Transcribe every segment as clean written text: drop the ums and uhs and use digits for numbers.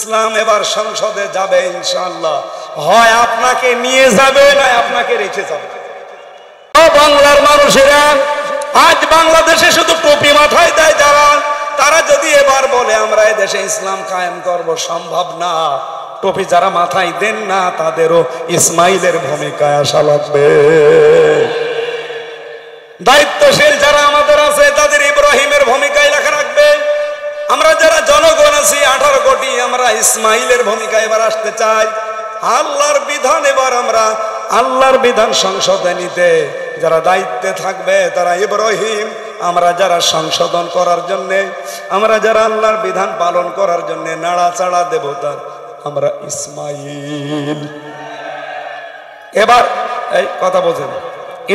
ইসলাম এবার সংসদে যাবে ইনশাআল্লাহ, হয় আপনাকে নিয়ে যাবে না আপনাকে রেখে যাবে। বাংলার মানুষেরা আজ বাংলাদেশে শুধু টুপি মাথায় দেয় যারা, তারা যদি এবার বলে আমরা এই দেশে ইসলাম কায়েম করব, সম্ভব না। টুপি যারা মাথায় দেন না তাদেরও ইসমাইলের ভূমিকায় আসা লাগবে। দায়িত্বশীল যারা আমাদের আছে তাদের ইব্রাহিমের ভূমিকায় লেখা রাখবে। আমরা যারা জনগণ আছি 18 কোটি, আমরা ইসমাইলের ভূমিকায় এবার আসতে চাই। আল্লাহর বিধান এবার আমরা আল্লাহর বিধান সংসদে নিতে যারা দায়িত্বে থাকবে তারা ইব্রাহিম, আমরা যারা সংশোধন করার জন্যে, আমরা যারা আল্লাহর বিধান পালন করার জন্য নাড়াচাড়া দেবতার আমরা ইসমাইল। এবার এই কথা বোঝেন,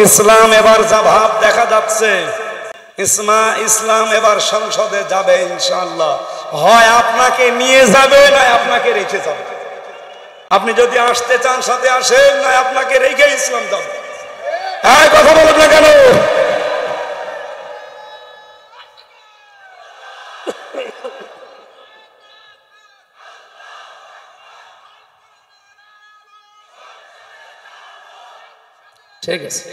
ইসলাম এবার যা ভাব দেখা যাচ্ছে, ইসলাম এবার সংসদে যাবে ইনশাআল্লাহ, হয় আপনাকে নিয়ে যাবে না আপনাকে রেখে যাবে। আপনি যদি আসতে চান সাথে আসেন, না আপনাকে রেখে ইসলাম যাবে। এই কথা বলেন না কেন? ঠিক আছে,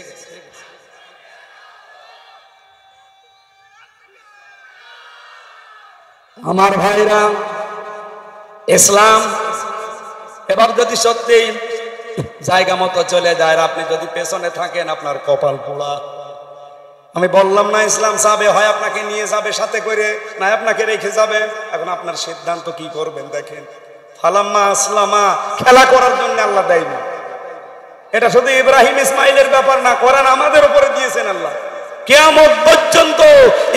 আমার ভাইরা, ইসলাম এবার যদি সত্যি জায়গা মতো চলে যায়, আপনি যদি পেছনে থাকেন আপনার কপাল পোড়া। আমি বললাম না ইসলাম যাবে, হয় আপনাকে নিয়ে যাবে সাথে করে, না আপনাকে রেখে যাবে। এখন আপনার সিদ্ধান্ত কি করবেন দেখেন। ফালাম্মা আসলামা, খেলা করার জন্য আল্লাহ দেয়নি। এটা শুধু ইব্রাহিম ইসমাইলের ব্যাপার না, কোরআন আমাদের উপরে দিয়েছেন আল্লাহ। কিয়ামত পর্যন্ত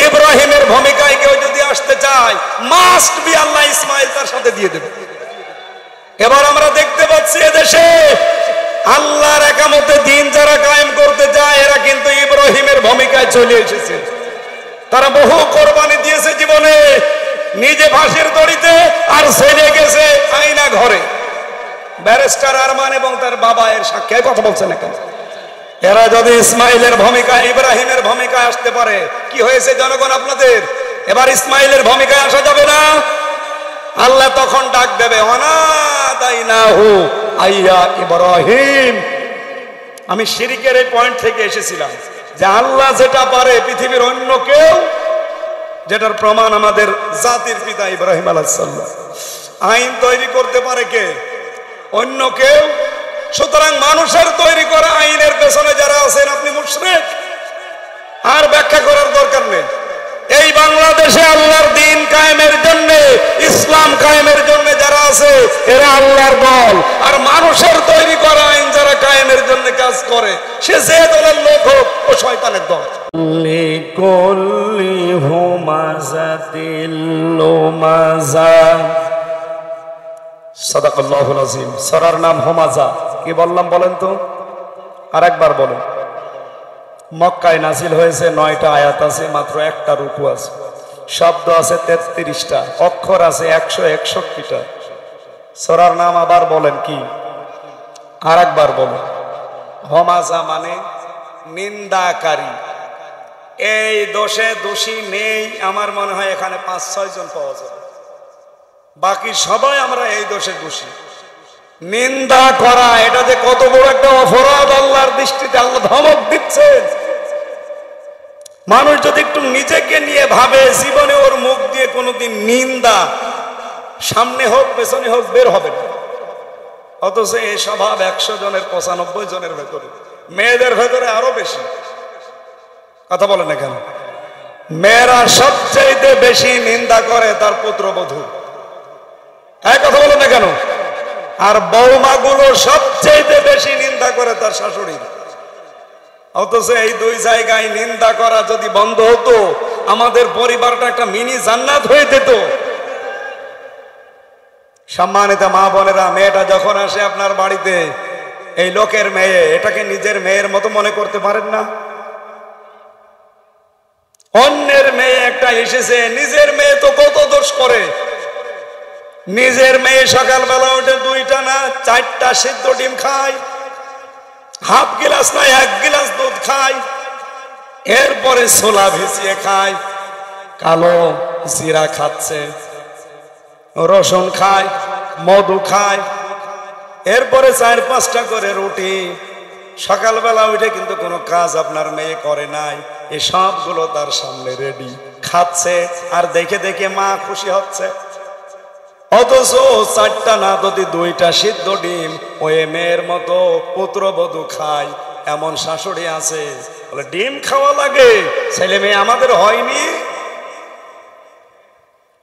ইব্রাহিমের ভূমিকায় কেউ যদি আসতে চায়, মাস্ট বি আল্লাহ ইসমাইল তার সাথে দিয়ে দেবে। এবার আমরা দেখতে পাচ্ছি এদেশে আল্লাহর একামতে দিন যারা কায়েম করতে যায়, এরা কিন্তু ইব্রাহিমের ভূমিকায় চলে এসেছে। তারা বহু কোরবানি দিয়েছে জীবনে, নিজে ফাঁসির দড়িতে, আর ছেলে গেছে আয়না ঘরে। ব্যারিস্টার আরমান এবং তার বাবা এর সাক্ষী কথা বলছেন না কেন? এরা যদি ইসমাইলের ভূমিকায় ইব্রাহিমের ভূমিকায় আসতে পারে, কি হয়েছে জনগণ আপনাদের? এবার ইসমাইলের ভূমিকায় আসা যাবে না। আল্লাহ তখন ডাক দেবে, অনাদাইনাহু আইয়া ইব্রাহিম। আমি শিরকের এই পয়েন্ট থেকে এসেছিলাম যে আল্লাহ যেটা পারে পৃথিবীর অন্য কেউ, যেটার প্রমাণ আমাদের জাতির পিতা ইব্রাহিম আলাইহিস সালাম। আইন তৈরি করতে পারে কে? অন্য কেউ। সুতরাং মানুষের তৈরি করা আইনের পেছনে যারা আছেন আপনি মুশরিক, আর ব্যাখ্যা করার দরকার নেই। এই বাংলাদেশে আল্লাহর দিন কায়েমের জন্য, ইসলাম কায়েমের জন্য যারা আছে এরা আল্লাহর দল, আর মানুষের তৈরি করা আইন যারা কায়েমের জন্য কাজ করে সে যে দলের লোক হোক ও শয়তানের দল। লিকুল্লি হুমাযাতিল লুমাযা, সাদাকাল্লাহুল আযীম। সূরার নাম হুমাযা। কি বললাম বলেন তো? আরেকবার বলেন। মক্কায় নাজিল হয়েছে, 9টা আয়াত আছে, মাত্র একটা রুকু আছে, শব্দ আছে 33টা, অক্ষর আছে 161টা। সূরার নাম আবার বলেন কি? আরেকবার বলেন। হুমাযা মানে নিন্দাকারী। এই দোষে দোষী নেই আমার মনে হয় এখানে 5-6 জন পাওয়া যাবে, বাকি সবাই আমরা এই দোষে দোষী। নিন্দা করা এটা যে কত বড় একটা অপরাধ আল্লাহর দৃষ্টিতে, আল্লাহ ধমক দিচ্ছেন। মানুষ যদি একটু নিজেকে নিয়ে ভাবে, জীবনে ওর মুখ দিয়ে কোনোদিন নিন্দা সামনে হোক পেছনে হোক বের হবে না। অথচ এই স্বভাব 100 জনের 95 জনের ভেতরে, মেয়েদের ভেতরে আরো বেশি। কথা বলে না কেন? মেয়েরা সবচেয়ে বেশি নিন্দা করে তার পুত্রবধূ। এই কথা বলে না কেন? আর বৌমাগুলো সবচেয়ে বেশি নিন্দা করে তার শাশুড়ির। অথচ এই দুই জায়গায় নিন্দা করা যদি বন্ধ হতো, আমাদের পরিবারটা একটা মিনি জান্নাত হয়ে যেত। সম্মানিত মা বোনেরা, মেয়েটা যখন আসে আপনার বাড়িতে, এই লোকের মেয়ে, এটাকে নিজের মেয়ের মতো মনে করতে পারেন না? অন্যের মেয়ে একটা এসেছে, নিজের মেয়ে তো কত দোষ করে। নিজের মেয়ে সকালবেলা উঠে 2টা না 4টা সিদ্ধ ডিম খায়, হাফ গিলাস না 1 গিলাস দুধ খায়, এরপরে ছোলা ভিজিয়ে খায়, কালো জিরা খাচ্ছে, রসুন খায়, মধু খায়, এরপরে 4-5টা করে রুটি। সকালবেলা উঠে কিন্তু কোনো কাজ আপনার মেয়ে করে নাই, এই সবগুলো তার সামনে রেডি, খাচ্ছে আর দেখে দেখে মা খুশি হচ্ছে। অথচ 4টা না যদি 2টা সিদ্ধ ডিম ওই মেয়ের মতো পুত্রবধূ খায়, এমন শাশুড়ি আছে। বলে ডিম খাওয়া লাগে, ছেলে মেয়ে আমাদের হয়নি?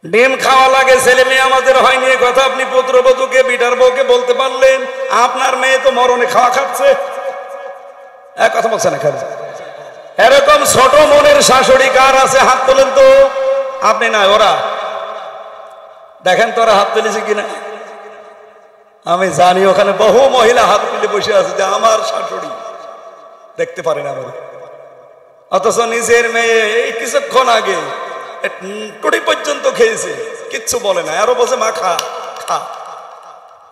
ডিম খাওয়া লাগে, ছেলে মেয়ে আমাদের হয়নি, কথা আপনি পুত্রবধূকে বিটার বউকে বলতে পারলেন? আপনার মেয়ে তো মরণে খাওয়া খাচ্ছে। এক কথা বলছে না খালি। এরকম ছোট মনের শাশুড়ি কার আছে? হাত তোলেন তো। আপনি না, ওরা দেখেন তো ওরা হাত তুলেছে কিনা। আমি জানি ওখানে বহু মহিলা হাত তুলে বসে আছে যে আমার শাশুড়ি দেখতে পারেন আমাদের, অথচ নিজের মেয়ে এই কিছুক্ষণ আগে টুটি পর্যন্ত খেয়েছে, কিচ্ছু বলে না, আরো বলছে মা খা খা।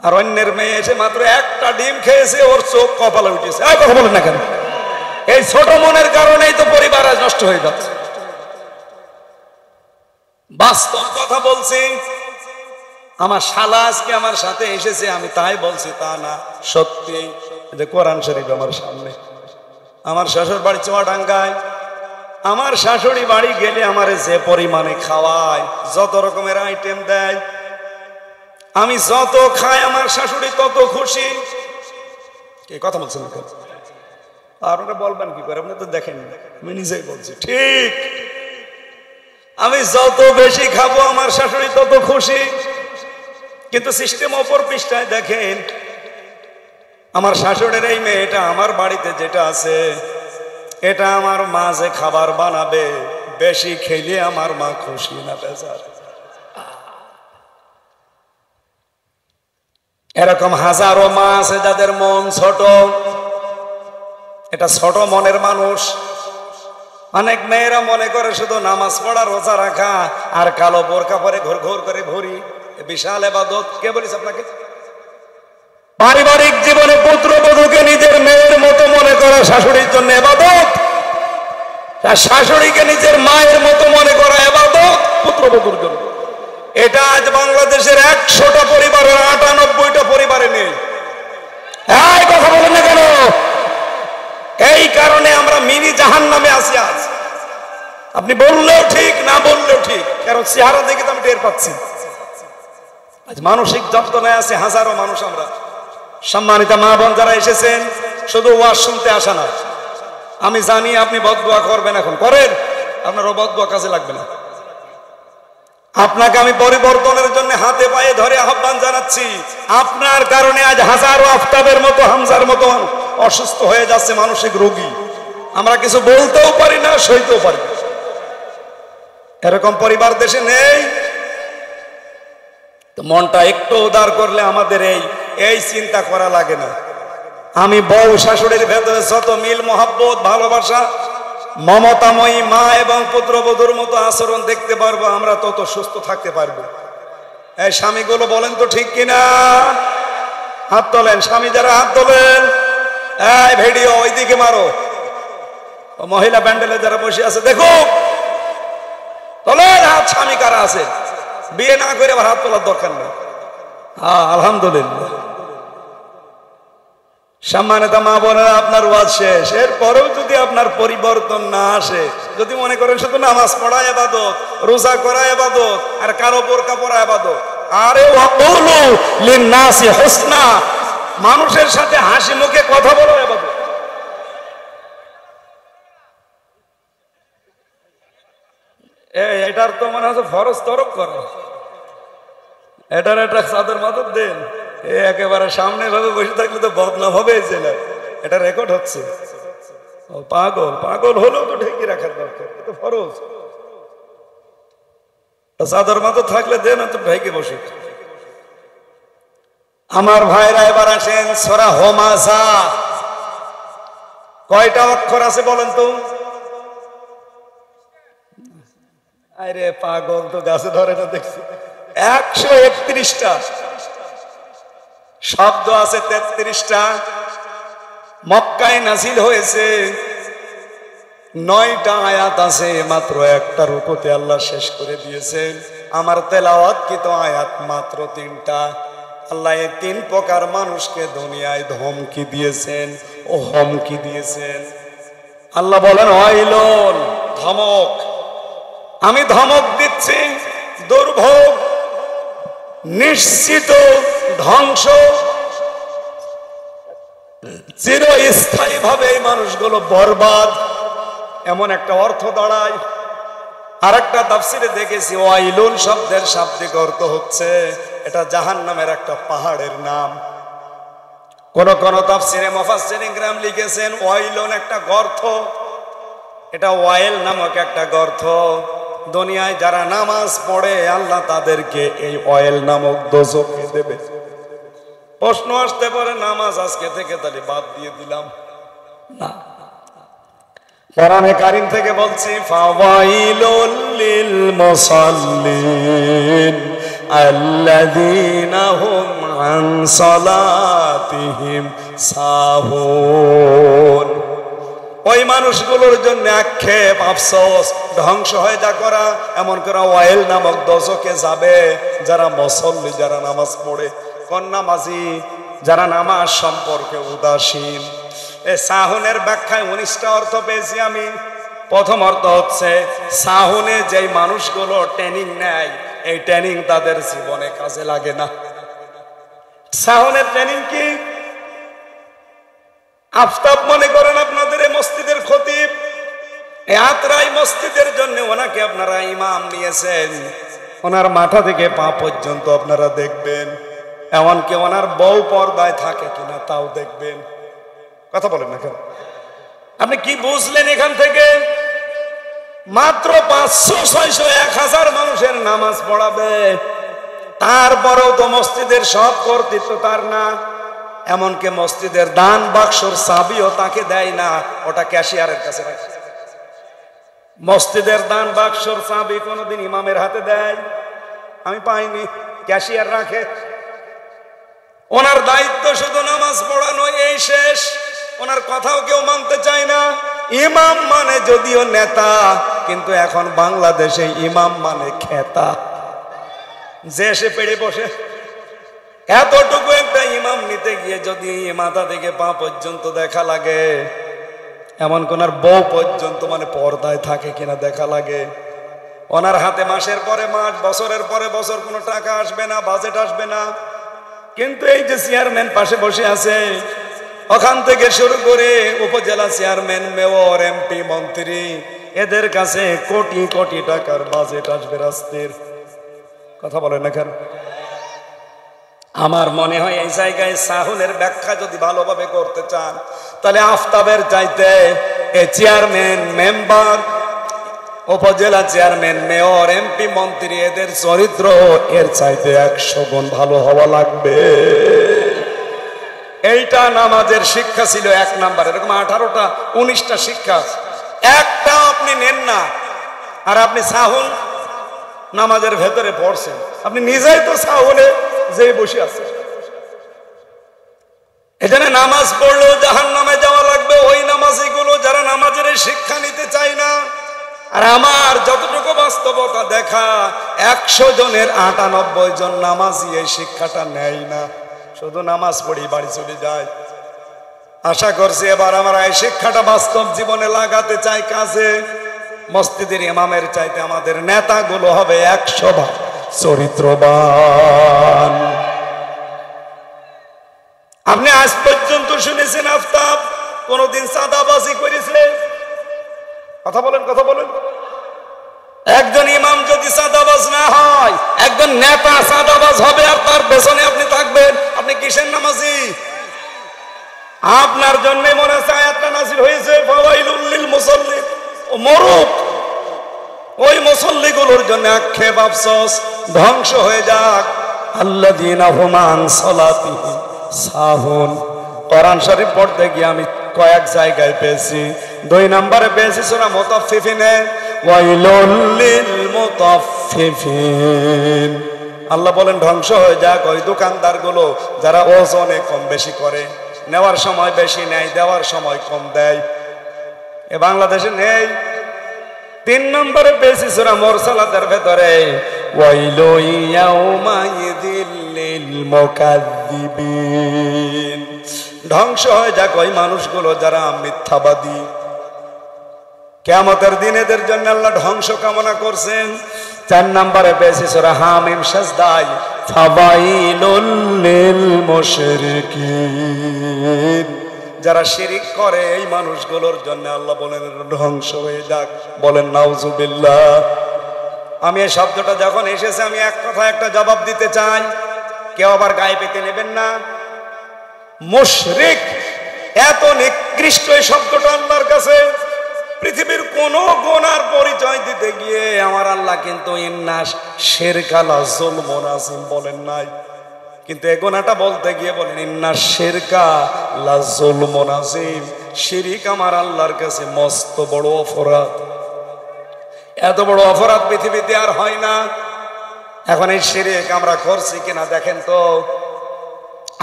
আর অন্যের মেয়ে এসে মাত্র 1টা ডিম খেয়েছে, ওর চোখ কপালে উঠেছে। আর কথা বলেন না কেন? এই ছোট মনের কারণেই তো পরিবার আজ নষ্ট হয়ে যাচ্ছে। বাস্তব কথা বলছি। আমার শালা আজকে আমার সাথে এসেছে, আমি তাই বলছি তা না, সত্যি। যে কোরআন শরীফ আমার সামনে। আমার শ্বশুর বাড়ি চুয়াডাঙ্গায়। আমার শাশুড়ি বাড়ি গেলে আমারে যে পরিমাণে খাওয়ায়, যত রকমের আইটেম দেয়, আমি যত খাই আমার শাশুড়ি তত খুশি। কে কথা বলছেন? আপনারা বলবেন কি করে? আপনি তো দেখেন, আমি নিজেই বলছি ঠিক। আমি যত বেশি খাবো আমার শাশুড়ি তত খুশি। কিন্তু সিস্টেম অপর পৃষ্ঠায় দেখেন, আমার শাশুড়ির এই মেয়েটা আমার বাড়িতে যেটা আছে, এটা আমার মা যে খাবার বানাবে, বেশি খেলে আমার মা খুশি না বেজার। এরকম হাজারো মা আছে যাদের মন ছোট। এটা ছোট মনের মানুষ। অনেক মেয়েরা মনে করে শুধু নামাজ পড়া, রোজা রাখা আর কালো বোরকা পরে ঘোর ঘোর করে ঘুরি, বিশাল ইবাদত। কে বলিস আপনাকে? পারিবারিক জীবনে পুত্রবধূকে নিজের মেয়ের মতো মনে করা শাশুড়ির জন্য ইবাদত, শাশুড়িকে নিজের মায়ের মতো মনে করা ইবাদত পুত্রবধূর জন্য। এটা আজ বাংলাদেশের 100টা পরিবারের 98টা পরিবারে নেই। এই কথা বলেন না কেন? এই কারণে আমরা মিনি জাহান্নামে আছি আজ। আপনি বললেও ঠিক, না বললেও ঠিক, কারণ চেহারা দেখে তো আমি টের পাচ্ছি। আজ মানসিক যন্ত্রণায় আছে হাজারো মানুষ আমরা। সম্মানিত মা বোন যারা এসেছেন, শুধু ওয়াজ শুনতে আসা না। আমি জানি আপনি বদদুয়া করবেন, এখন করেন, আপনার বদদুয়া কাজে লাগবে না। আপনাকে আমি পরিবর্তনের জন্য হাতে পায়ে ধরে আহ্বান জানাচ্ছি। আপনার কারণে আজ হাজারো আফতাবের মতো, হামজার মতো অসুস্থ হয়ে যাচ্ছে, মানসিক রোগী। আমরা কিছু বলতেও পারি না, সইতেও পারি না। এরকম পরিবার দেশে নেই। তো মনটা একটু উদার করলে আমাদের এই চিন্তা করা লাগে না। আমি বউ শাশুড়ির ভেতরে যত মিল, মহাব্বত, ভালোবাসা, মমতাময়ী মা এবং পুত্রবধূর মতো আচরণ দেখতে পারবো, আমরা তত সুস্থ থাকতে পারবো। এই স্বামীগুলো বলেন তো ঠিক কিনা? হাত তোলেন, স্বামী যারা হাত তোলেন। এই ভিডিও ওইদিকে মারো, মহিলা প্যান্ডেলে যারা বসে আছে দেখো, তোলেন হাত। স্বামী কারা আছে? বিয়ে না করে আবার হাত তোলার দরকার নেই। আলহামদুলিল্লাহ। সম্মানিত মা বোনেরা, আপনার ওয়াজ শেষ। এরপরেও যদি আপনার পরিবর্তন না আসে, যদি মনে করেন শুধু নামাজ পড়া ইবাদত, রোজা করা ইবাদত, আর কালো বোরকা পরা ইবাদত, আরে ওয়াকুলু লিন-নাসি হুসনা, মানুষের সাথে হাসি মুখে কথা বলা ইবাদত। এটার তো মনে হচ্ছে ফরজ তরক করা। এটার একটা চাদর মাদর দেন। একেবারে সামনে ভাবে বসে থাকলে তো বদনাম হবে। এটা রেকর্ড হচ্ছে। পাগল পাগল হলেও তো ঢেকে রাখার দরকার, এটা ফরজ। চাদর মাদর থাকলে দেন, তো ঢেকে বসে। আমার ভাইরা এবার আসেন সূরা হুমাযা। কয়টা অক্ষর আছে বলেন তো? আরে পাগল তো গাছে ধরে না, দেখছি 131টা শব্দ আছে, 33টা। মক্কায় নাজিল হয়েছে। 9টা আয়াত আছে, মাত্র একটা রুকুতে আল্লাহ শেষ করে দিয়েছেন। আমার তেলাওয়াতকৃত আয়াত মাত্র 3টা। আল্লাহ এই তিন প্রকার মানুষকে দুনিয়ায় ধমকি দিয়েছেন ও হুমকি দিয়েছেন। আল্লাহ বলেন ওয়াইলুন, ধমক, আমি ধমক দিচ্ছি, দুর্ভোগ, নিশ্চিত ধ্বংস, চিরস্থায়ী ভাবে এই মানুষগুলো বরবাদ, এমন একটা অর্থ দাঁড়ায়। আর একটা তাফসিরে দেখেছি ওয়াইলুন শব্দের শাব্দিক অর্থ হচ্ছে এটা জাহান্নামের একটা পাহাড়ের নাম। কোন কোন তাফসিরে মুফাসসিরিন کرام লিখেছেন ওয়াইলুন একটা গর্ত, এটা ওয়াইল নামক একটা গর্ত। দুনিয়ায় যারা নামাজ পড়ে আল্লাহ তাদেরকে এই ওয়াইল নামক দোজখে দেবে। প্রশ্ন আসতে পারে নামাজ আজকে থেকে তাহলে বাদ দিয়ে দিলাম না, কোরআনে কারীম থেকে বলছি ফাওয়াইলুল লিল মুসাল্লিন আল্লাযীনা হুম আন সালাতিহিম সাহুন। ওই মানুষগুলোর জন্য আক্ষেপ, আফসোস, ধ্বংস হয়ে যা করা, এমন করে ওয়াইল নামক দোজখে যাবে যারা মুসল্লি, যারা নামাজ পড়ে। কোন নামাজি? যারা নামাজ সম্পর্কে উদাসীন। এই সাহুনের ব্যাখ্যায় 19টা অর্থ পেয়েছি আমি। প্রথম অর্থ হচ্ছে সাহুনে যেই মানুষগুলো ট্রেনিং নেয়, এই ট্রেনিং তাদের জীবনে কাজে লাগে না। সাহুনের ট্রেনিং কি? আফতাব মনে করেন আপনাদের এই মসজিদের খতিব, এই আত্রাই মসজিদের জন্য ওনাকে আপনারা ইমাম নিয়েছেন। ওনার মাথা থেকে পা পর্যন্ত আপনারা দেখবেন, এমনকি ওনার বউ পর্দায় থাকে কিনা তাও দেখবেন। কথা বলেন না কেন? আপনি কি বুঝলেন এখান থেকে? মাত্র 500, 600, 1000 মানুষের নামাজ পড়াবে, তারপরেও তো মসজিদের সব কর্তৃত্ব তার না। এমনকি মসজিদের দান বাক্সর চাবিও তাকে দেয় না, ওটা ক্যাশিয়ারের কাছে রাখে। মসজিদের দান বাক্সর চাবি কোনোদিন ইমামের হাতে দেয় আমি পাইনি, ক্যাশিয়ার রাখে। ওনার দায়িত্ব শুধু নামাজ পড়ানো, এই শেষ। ওনার কথাও কেউ মানতে চায় না। ইমাম মানে যদিও নেতা, কিন্তু এখন বাংলাদেশে ইমাম মানে খেতা, যে সে পেড়ে বসে। এতটুকু একটা ইমাম নিতে গিয়ে যদি মাথা থেকে পা পর্যন্ত দেখা লাগে, এমন কোনার বউ পর্যন্ত মানে পর্দায় থাকে কিনা দেখা লাগে। ওনার হাতে মাসের পরে মাস, বছরের পরে বছর কোনো টাকা আসবে না, বাজেট আসবে না। কিন্তু এই যে চেয়ারম্যান পাশে বসে আছে, ওখান থেকে শুরু করে উপজেলা চেয়ারম্যান, মেয়র, এমপি, মন্ত্রী, এদের কাছে কোটি কোটি টাকার বাজেট আসবে রাস্তার। কথা বলেন না কেন? আমার মনে হয় এই জায়গায় সাহুনের ব্যাখ্যা যদি ভালোভাবে করতে চান, তাহলে আফতাবের চাইতে এই চেয়ারম্যান, মেম্বার, উপজেলা চেয়ারম্যান, মেয়র, এমপি, মন্ত্রী, এদের চরিত্র এর চাইতে 100 গুণ ভালো হওয়া লাগবে। এইটা নামাজের শিক্ষা ছিল 1 নাম্বার। এরকম 18টা 19টা শিক্ষা, একটা আপনি নেন না। আর আপনি সাহুন নামাজের ভেতরে পড়ছেন, আপনি নিজেই তো সাহুনে যে বসে আছে। এখানে নামাজ পড়লেও জাহান্নামে যাওয়া লাগবে ওই নামাজিগুলো যারা নামাজের শিক্ষা নিতে চায় না। আর আমার যতটুকু বাস্তবতা দেখা, 100 জনের 98 জন নামাজি এই শিক্ষাটা নেয় না, শুধু নামাজ পড়ি বাড়ি চলে যায়। আশা করছি এবার আমরা এই শিক্ষাটা বাস্তব জীবনে লাগাতে চাই কাজে। মসজিদের ইমামের চাইতে আমাদের নেতাগুলো হবে 100 ভাগ চরিত্রবান। আপনি আজ পর্যন্ত শুনেছেন আফতাব কোনদিন চাঁদাবাজি করেছে? কথা বলেন, কথা বলেন। একজন ইমাম যদি চাঁদাবাজ না হয়, একজন নেতা চাঁদাবাজ হবে আর তার পেছনে আপনি থাকবেন, আপনি কিসের নামাজি? আপনার জন্য মনে আছে আয়াতটা নাযিল হয়েছে ফাওয়াইলুল লিল মুসাল্লিন, ও মরুক ওই মুসল্লিগুলোর জন্য আক্ষেপ, আফসোস, ধ্বংস হয়ে যাক। আল্লাযীনা হুম আন সালাতিহিম সাহুন। কোরআন শরীফ পড়তে গিয়ে আমি কয়েক জায়গায় পেয়েছি। 2 নম্বরে পেয়েছি সূরা মুতাফফিফিনে, ওয়াইলুল লিল মুতাফফিফিন। আল্লাহ বলেন ধ্বংস হয়ে যাক ওই দোকানদারগুলো যারা ওজনে কম বেশি করে, নেওয়ার সময় বেশি নেয়, দেওয়ার সময় কম দেয়। এ বাংলাদেশে নেই। 3 নম্বরে পেয়েছি সূরা মুরসালাতের ভেতরে, ওয়াইলু ইয়াউমাইযিল লিল মুকাযযিবিন। ধ্বংস হয়ে যাক ওই মানুষগুলো যারা মিথ্যাবাদী। কিয়ামতের দিন এদের জন্য আল্লাহ ধ্বংস কামনা করছেন। 4 নম্বরে পেয়েছি সূরা হামিম সাজদায়, ফাওয়াইলুল লিল মুশরিকিন। যারা শিরিক করে এই মানুষগুলোর জন্য আল্লাহ বলেন ধ্বংস হয়ে যাক। বলেন নাউজুবিল্লাহ। আমি এই শব্দটা যখন এসেছে আমি এক কথা একটা জবাব দিতে চাই, কেউ আবার গায়ে পেতে নেবেন না। মুশরিক এত নিকৃষ্ট এই শব্দটা আল্লাহর কাছে। পৃথিবীর কোন গুনার পরিচয় দিতে গিয়ে আমার আল্লাহ কিন্তু ইন্নাস শিরকা লা যুলমুন আযীম বলেন নাই, কিন্তু এই গুনাহটা বলতে গিয়ে বলেন ইন্নাস শিরকা লা যুলমুন আযীম। শিরিক আমার আল্লাহর কাছে মস্ত বড় অপরাধ। এত বড় অপরাধ পৃথিবীতে আর হয় না। এখন এই শিরিক আমরা করছি কিনা দেখেন তো।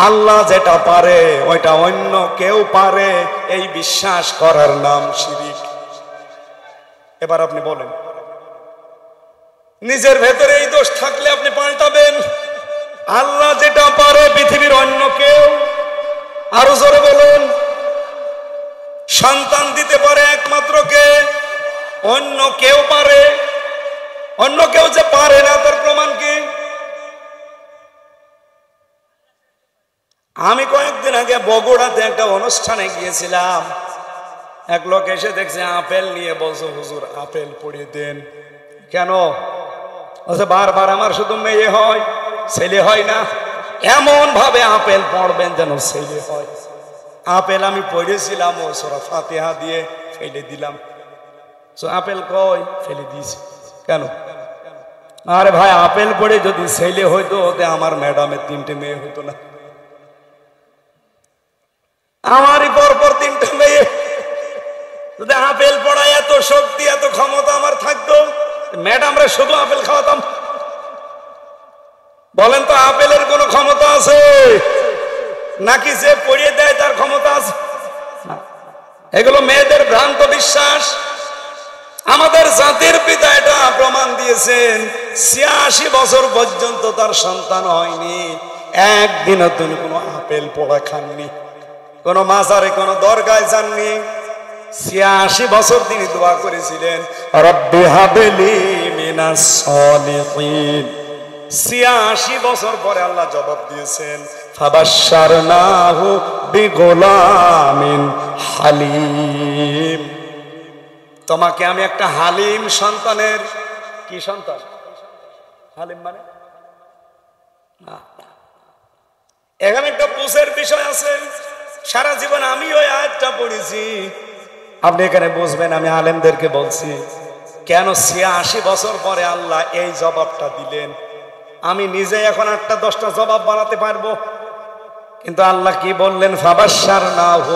আল্লাহ যেটা পারে ওইটা অন্য কেউ পারে, এই বিশ্বাস করার নাম শিরিক। এবার আপনি বলেন, নিজের ভেতরে এই দোষ থাকলে আপনি পাল্টাবেন। আল্লাহ যেটা পারে পৃথিবীর অন্য কেউ, আরো জোরে বলুন, সন্তান দিতে পারে একমাত্র কে? অন্য কেউ পারে। অন্য কেউ যে পারে না তার প্রমাণ কি? আমি কয়েকদিন আগে বগুড়াতে একটা অনুষ্ঠানে গিয়েছিলাম। এক লোক এসে দেখছে আপেল নিয়ে বলছে, হুজুর আপেল পড়িয়ে দেন। কেন? বলছে বারবার আমার শুধু মেয়ে হয়, ছেলে হয় না। এমন ভাবে আপেল পড়বেন যেন ছেলে হয়। আপেল আমি পড়েছিলাম ও সূরা ফাতিহা দিয়ে ফেলে দিলাম। আপেল কই? ফেলে দিয়েছি। কেন? আরে ভাই, আপেল পড়ে যদি ছেলে হইতো ওতে আমার ম্যাডামের 3টে মেয়ে হইতো না। আমারই পরপর 3টে মেয়ে। যদি আপেল পড়ায় এত শক্তি এত ক্ষমতা আমার থাকতো, ম্যাডামরা শুধু আপেল খাওয়াতাম। বলেন তো আপেলের কোনো ক্ষমতা আছে নাকি যে পড়িয়ে দেয় তার ক্ষমতা আছে? এগুলো মেয়েদের ভ্রান্ত বিশ্বাস। আমাদের জাতির পিতা এটা প্রমাণ দিয়েছেন। 86 বছর পর্যন্ত তার সন্তান হয়নি, একদিনও তিনি কোনো আপেল পোড়া খাননি, কোনো মাজারে কোনো দরগায় যাননি। 86 বছর তিনি দোয়া করেছিলেন, রব্বি হাবলি মিনাস সালিহিন। 86 বছর পরে আল্লাহ জবাব দিয়েছেন, ফাবাশশারনাহু বিগুলামিন হালিম। তোমাকে আমি একটা হালিম সন্তানের, কি সন্তান? হালিম মানে এখানে একটা বুঝের বিষয় আছে। সারা জীবন আমি ওই আয়াতটা পড়েছি, আপনি এখানে বুঝবেন। আমি আলেমদেরকে বলছি কেন 86 বছর পরে আল্লাহ এই জবাবটা দিলেন। আমি নিজে এখন 8টা 10টা জবাব বানাতে পারবো, কিন্তু আল্লাহ কি বললেন? ফাবাশশারনাহু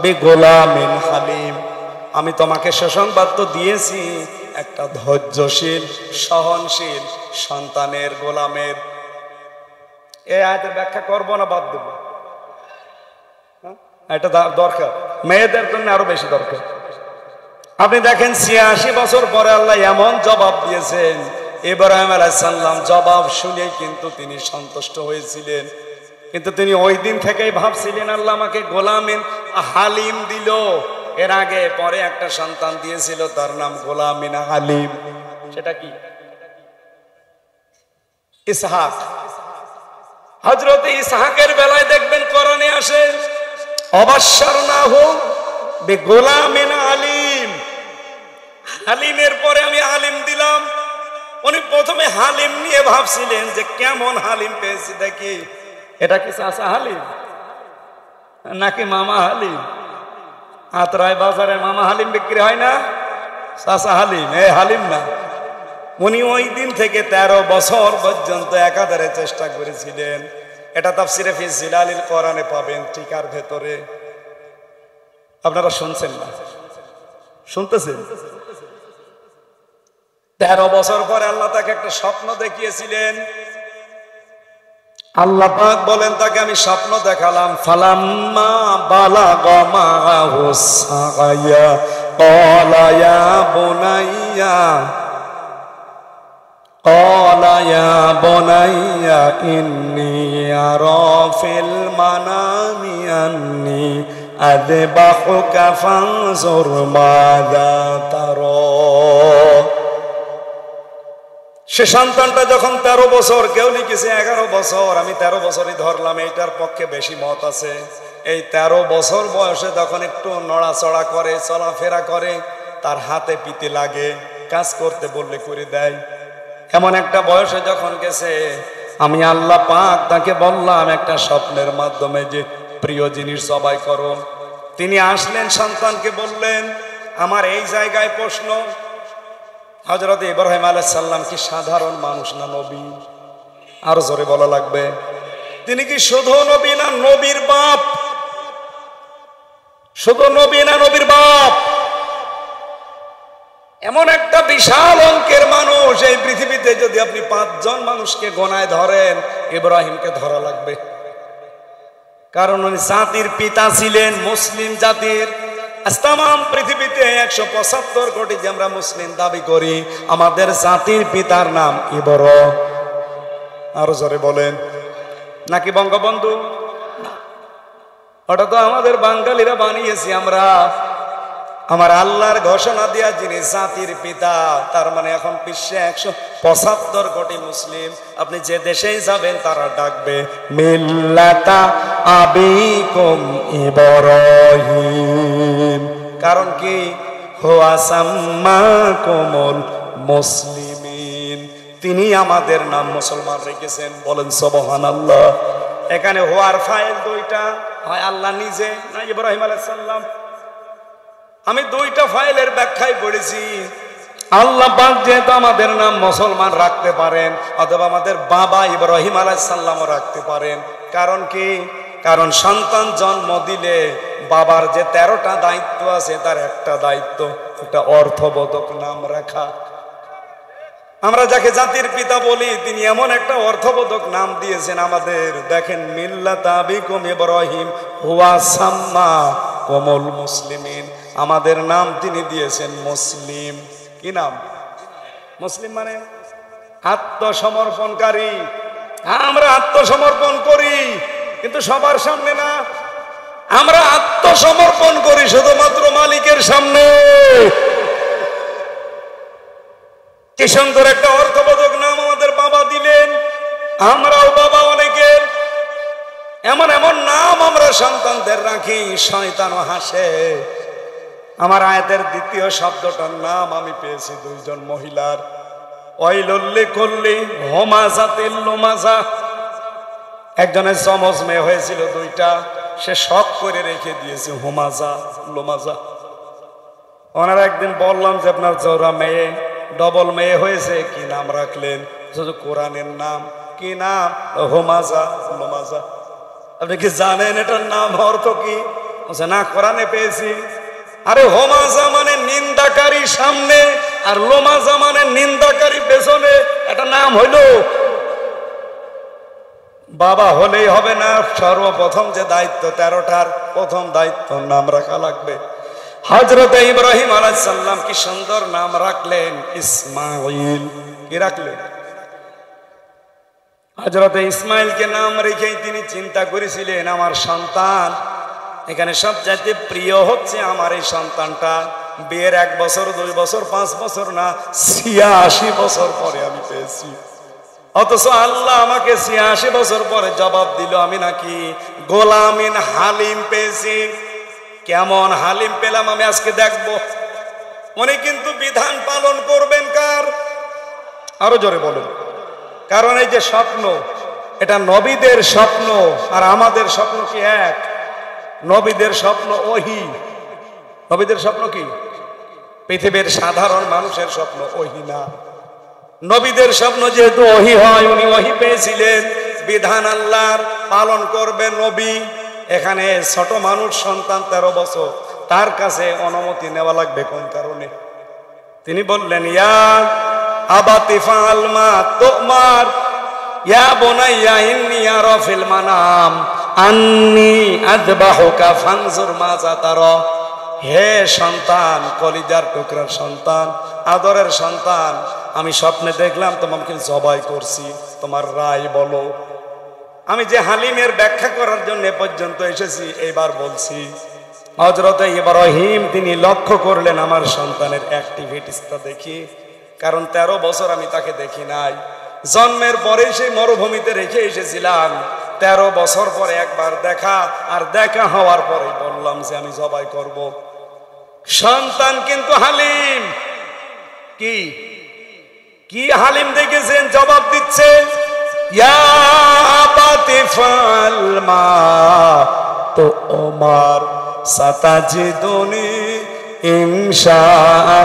বিগুলামিন হালিম। আমি তোমাকে সুসংবাদ তো দিয়েছি একটা ধৈর্যশীল সহনশীল সন্তানের, গোলামের। এই আয়াতের ব্যাখ্যা করবো না বাদ দেবো? এটা দরকার, মেয়েদের জন্য আরো বেশি দরকার। আপনি দেখেন 86 বছর পরে আল্লাহ এমন জবাব দিয়েছেন। ইব্রাহিম আলাইহিস সালাম জবাব শুনে কিন্তু তিনি সন্তুষ্ট হয়েছিলেন, কিন্তু তিনি ওই দিন থেকেই ভাবছিলেন আল্লাহ আমাকে গোলামিন হালিম দিল। এর আগে পরে একটা সন্তান দিয়েছিল, তার নাম গোলামিন হালিম। সেটা কি? ইসহাক। হযরত ইসহাকের বেলায় দেখবেন কোরআনে আসে অবাশশারনাহু বিগুলামিন হালিম। হালিমের পরে আমি হালিম দিলাম। উনি প্রথমে হালিম নিয়ে ভাবছিলেন যে কেমন হালিম পেয়েছি দেখি, এটা কি চাচা হালিম নাকি মামা হালিম? আত্রাই বাজারে মামা হালিম বিক্রি হয় না, চাচা হালিম, এ হালিম না। উনি ওই দিন থেকে 13 বছর পর্যন্ত একাধারে চেষ্টা করেছিলেন। এটা তাফসিরে ফি জিলালিল কোরআনে পাবেন, টিকার ভেতরে। আপনারা শুনছেন না? শুনতেছেন? 13 বছর পরে আল্লাহ তাকে একটা স্বপ্ন দেখিয়েছিলেন। আল্লাহ পাক বলেন তাকে আমি স্বপ্ন দেখালাম, ফালাম্মা বালাগা মাহু সায়া ক্বালা ইয়া বুনাইয়া ক্বালা ইয়া বুনাইয়া ইন্নী আরা ফিল মানামি আন্নী আযবাহুকা ফানজুর মাযা তারা। সে সন্তানটা যখন 13 বছর, কেউ লিখেছে 11 বছর, আমি 13 বছরই ধরলাম, এইটার পক্ষে বেশি মত আছে। এই 13 বছর বয়সে যখন একটু নড়াচড়া করে, চলাফেরা করে, তার হাতে পিতে লাগে, কাজ করতে বললে করে দেয়। এমন একটা বয়সে যখন গেছে, আমি আল্লাহ পাক তাকে বললাম একটা স্বপ্নের মাধ্যমে যে প্রিয় জিনিস জবাই করো। তিনি আসলেন, সন্তানকে বললেন, আমার এই জায়গায় প্রশ্ন, হযরত ইব্রাহিম আলাইহিস সালাম কি সাধারণ মানুষ না নবী? আরো জোরে বলা লাগবে, তিনি কি শুধু নবী না নবীর বাপ? শুধু নবী না নবীর বাপ? এমন একটা বিশাল অঙ্কের মানুষ এই পৃথিবীতে যদি আপনি 5 জন মানুষকে গোনায় ধরেন, ইব্রাহিমকে ধরা লাগবে। কারণ উনি জাতির পিতা ছিলেন, মুসলিম জাতির। তামাম পৃথিবীতে 175 কোটি যে আমরা মুসলিম দাবি করি, আমাদের জাতির পিতার নাম ইব্রাহিম। আরো জোরে বলেন, নাকি বঙ্গবন্ধু? ওটা তো আমাদের বাঙালিরা বানিয়েছি আমরা। আমার আল্লাহর ঘোষণা দিয়া যিনি জাতির পিতা, তার মানে এখন বিশ্বে 175 কোটি মুসলিম, আপনি যে দেশেই যাবেন তারা ডাকবে মিল্লাতা আবিকুম ইব্রাহিম। কারণ কি? হুয়া সাম্মাকুমুল মুসলিমিন, তিনি আমাদের নাম মুসলমান রেখেছেন। বলেন সুবহানাল্লাহ। এখানে হুয়ার ফাইল দুইটা, হয় আল্লাহ নিজে না ইব্রাহিম আলাইহিস সালাম। আমি দুইটা ফাইলের ব্যাখ্যায় পড়েছি। আল্লাহ পাক যেহেতু আমাদের নাম মুসলমান রাখতে পারেন, অথবা আমাদের বাবা ইব্রাহিম আলাইহিস সালামও রাখতে পারেন। কারণ কি? কারণ সন্তান জন্ম দিলে বাবার যে 13টা দায়িত্ব আছে, তার একটা দায়িত্ব একটা অর্থবোধক নাম রাখা। আমরা যাকে জাতির পিতা বলি, তিনি এমন একটা অর্থবোধক নাম দিয়েছেন আমাদের। দেখেন, মিল্লাতা আবিকুম ইব্রাহিম হুয়া সাম্মাকুমুল মুসলিমিন, আমাদের নাম তিনি দিয়েছেন মুসলিম। কি নাম? মুসলিম মানে আত্মসমর্পণকারী। আমরা আত্মসমর্পণ করি, কিন্তু সবার সামনে না। আমরা আত্মসমর্পণ করি শুধুমাত্র মালিকের সামনে। কি সুন্দর একটা অর্থবোধক নাম আমাদের বাবা দিলেন। আমরাও বাবা অনেকের এমন এমন নাম আমরা সন্তানদের রাখি, শয়তানও হাসে। আমার আয়াতের দ্বিতীয় শব্দটার নাম আমি পেয়েছি 2 জন মহিলার। ওয়াইলুল কুল্লি হুমাযাতিল লুমাযা। একজনের যমজ মেয়ে হয়েছিল 2টা, সে শখ করে রেখে দিয়েছে হুমাযা লুমাযা। ওনারা একদিন বললাম যে আপনার জোড়া মেয়ে, ডবল মেয়ে হয়েছে, কি নাম রাখলেন? কোরআনের নাম। কি নাম? হুমাযা লুমাযা। আপনি কি জানেন এটার নাম অর্থ কি? না, কোরআনে পেয়েছি। আরে হুমাযা মানে নিন্দাকারী সামনে, আর লুমাযা মানে নিন্দাকারী পেছনে। এটা নাম হইল? বাবা হলেই হবে না, সর্বপ্রথম যে দায়িত্ব 13টার প্রথম দায়িত্ব নাম রাখা লাগবে। হযরত ইব্রাহিম আলাইহিস সালাম কি সুন্দর নাম রাখলেন, ইসমাঈল। কি রাখলেন? হযরত ইসমাঈলকে নাম রেখেই তিনি চিন্তা করেছিলেন, আমার সন্তান, এখানে সবচাইতে প্রিয় হচ্ছে আমার এই সন্তানটা। বিয়ের 1 বছর 2 বছর 5 বছর না, 86 বছর পরে আমি পেয়েছি। অথচ আল্লাহ আমাকে 86 বছর পরে জবাব দিল আমি নাকি গোলামিন হালিম পেয়েছি। কেমন হালিম পেলাম আমি আজকে দেখব। উনি কিন্তু বিধান পালন করবেন কার? আরো জোরে বলুন। কারণ এই যে স্বপ্ন, এটা নবীদের স্বপ্ন আর আমাদের স্বপ্ন কি এক? নবীদের স্বপ্ন ওহী। নবীদের স্বপ্ন কি? পৃথিবীর সাধারণ মানুষের স্বপ্ন ওহী না। নবীদের স্বপ্ন যেহেতু ওহী হয়, উনি ওহী পেয়েছিলেন, বিধান আল্লাহর পালন করবে নবী। এখানে ছোট মানুষ সন্তান 13 বছর, তার কাছে অনুমতি নেওয়া লাগবে কোন কারণে? তিনি বললেন, ইয়া আবাতি ফাআল মা তুমার ইয়া বুনাইয়া ইন্নী আরা ফিল মানাম আন্নী আযবাহুকা ফানজুর মাযা তারা। হে সন্তান, কলিজার টুকরার সন্তান, আদরের সন্তান, আমি স্বপ্নে দেখলাম তোমাকে জবাই করছি, তোমার রায় বলো। আমি যে হালিমের ব্যাখ্যা করার জন্য এ পর্যন্ত এসেছি, এবার বলছি। হযরত ইব্রাহিম তিনি লক্ষ্য করলেন আমার সন্তানের অ্যাক্টিভিটিসটা দেখি, কারণ 13 বছর আমি তাকে দেখি নাই। জন্মের পরে সেই মরুভূমিতে রেখে এসেছিলাম, 13 বছর পরে একবার দেখা, আর দেখা হওয়ার পরে বললাম যে আমি জবাই করব। সন্তান কিন্তু হালিম। কি কি হালিম দেখেছেন? জবাব দিচ্ছে, ইয়া আবাতি ফাল মা তুমার সাতাজিদুনি ইনশাআল্লাহু